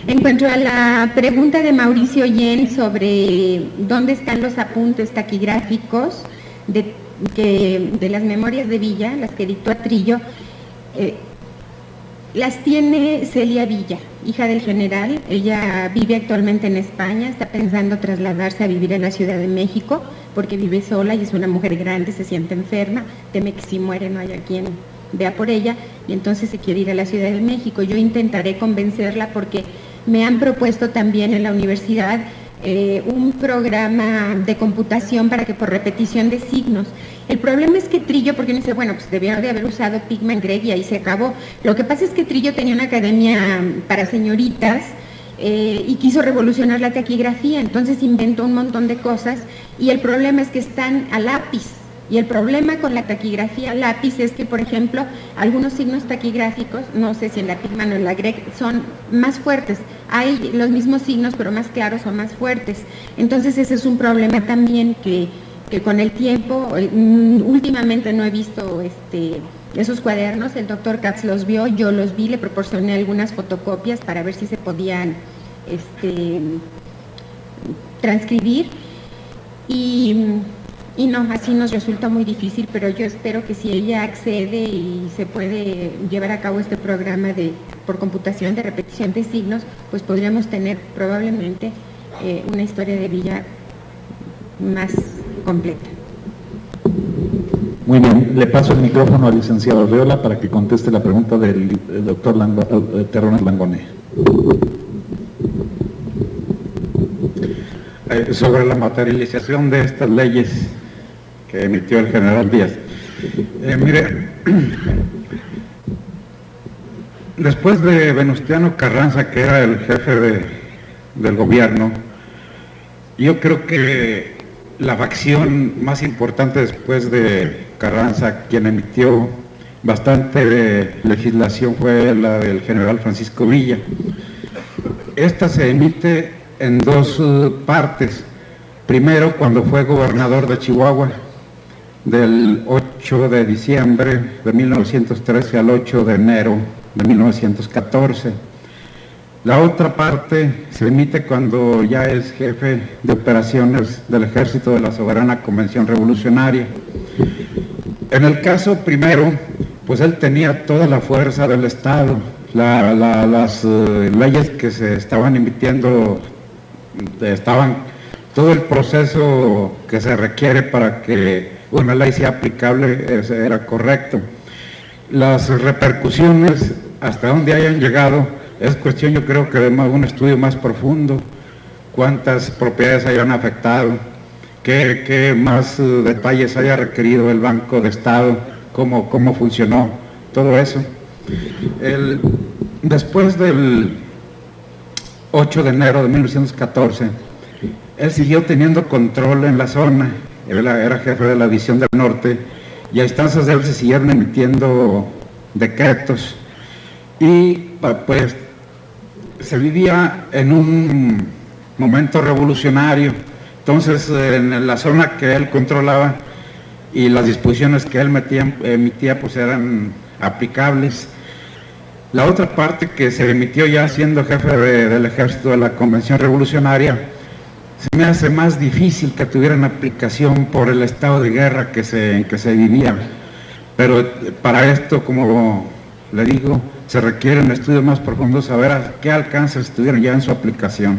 En cuanto a la pregunta de Mauricio Yen sobre dónde están los apuntes taquigráficos de las memorias de Villa, las que dictó a Trillo, las tiene Celia Villa, hija del general. Ella vive actualmente en España, está pensando trasladarse a vivir en la Ciudad de México, porque vive sola y es una mujer grande, se siente enferma, teme que si muere no haya quien vea por ella, y entonces se quiere ir a la Ciudad de México. Yo intentaré convencerla, porque me han propuesto también en la universidad un programa de computación para que por repetición de signos. El problema es que Trillo, porque uno dice, bueno, pues debió de haber usado Pigman Gregg y ahí se acabó. Lo que pasa es que Trillo tenía una academia para señoritas y quiso revolucionar la taquigrafía, entonces inventó un montón de cosas, y el problema es que están a lápiz. Y el problema con la taquigrafía lápiz es que, por ejemplo, algunos signos taquigráficos, no sé si en la Pigman o en la Gregg, son más fuertes. Hay los mismos signos, pero más claros o más fuertes. Entonces ese es un problema también que con el tiempo, últimamente no he visto esos cuadernos, el doctor Katz los vio, yo los vi, le proporcioné algunas fotocopias para ver si se podían transcribir. Y no, así nos resulta muy difícil, pero yo espero que si ella accede y se puede llevar a cabo este programa por computación de repetición de signos, pues podríamos tener probablemente una historia de Villa más completa. Muy bien, le paso el micrófono al licenciado Arreola para que conteste la pregunta del doctor Terrones Langone. Sobre la materialización de estas leyes que emitió el general Díaz. Mire, después de Venustiano Carranza, que era el jefe del gobierno, yo creo que la facción más importante después de Carranza, quien emitió bastante legislación, fue la del general Francisco Villa. Esta se emite en dos partes. Primero, cuando fue gobernador de Chihuahua, del 8 de diciembre de 1913 al 8 de enero de 1914. La otra parte se emite cuando ya es jefe de operaciones del Ejército de la Soberana Convención Revolucionaria. En el caso primero, pues él tenía toda la fuerza del Estado. Las leyes que se estaban emitiendo todo el proceso que se requiere para que una ley sea aplicable era correcto. Las repercusiones, hasta donde hayan llegado, es cuestión, yo creo, que de un estudio más profundo. Cuántas propiedades hayan afectado, qué más detalles haya requerido el Banco de Estado, cómo funcionó todo eso. Después del 8 de enero de 1914, él siguió teniendo control en la zona. Él era jefe de la División del Norte, y a instancias de él se siguieron emitiendo decretos, y pues se vivía en un momento revolucionario. Entonces, en la zona que él controlaba y las disposiciones que él emitía pues eran aplicables. La otra parte que se emitió ya siendo jefe del Ejército de la Convención Revolucionaria, se me hace más difícil que tuvieran aplicación por el estado de guerra en que se vivía. Pero para esto, como le digo, se requieren estudios más profundos, saber a qué alcance estuvieron ya en su aplicación.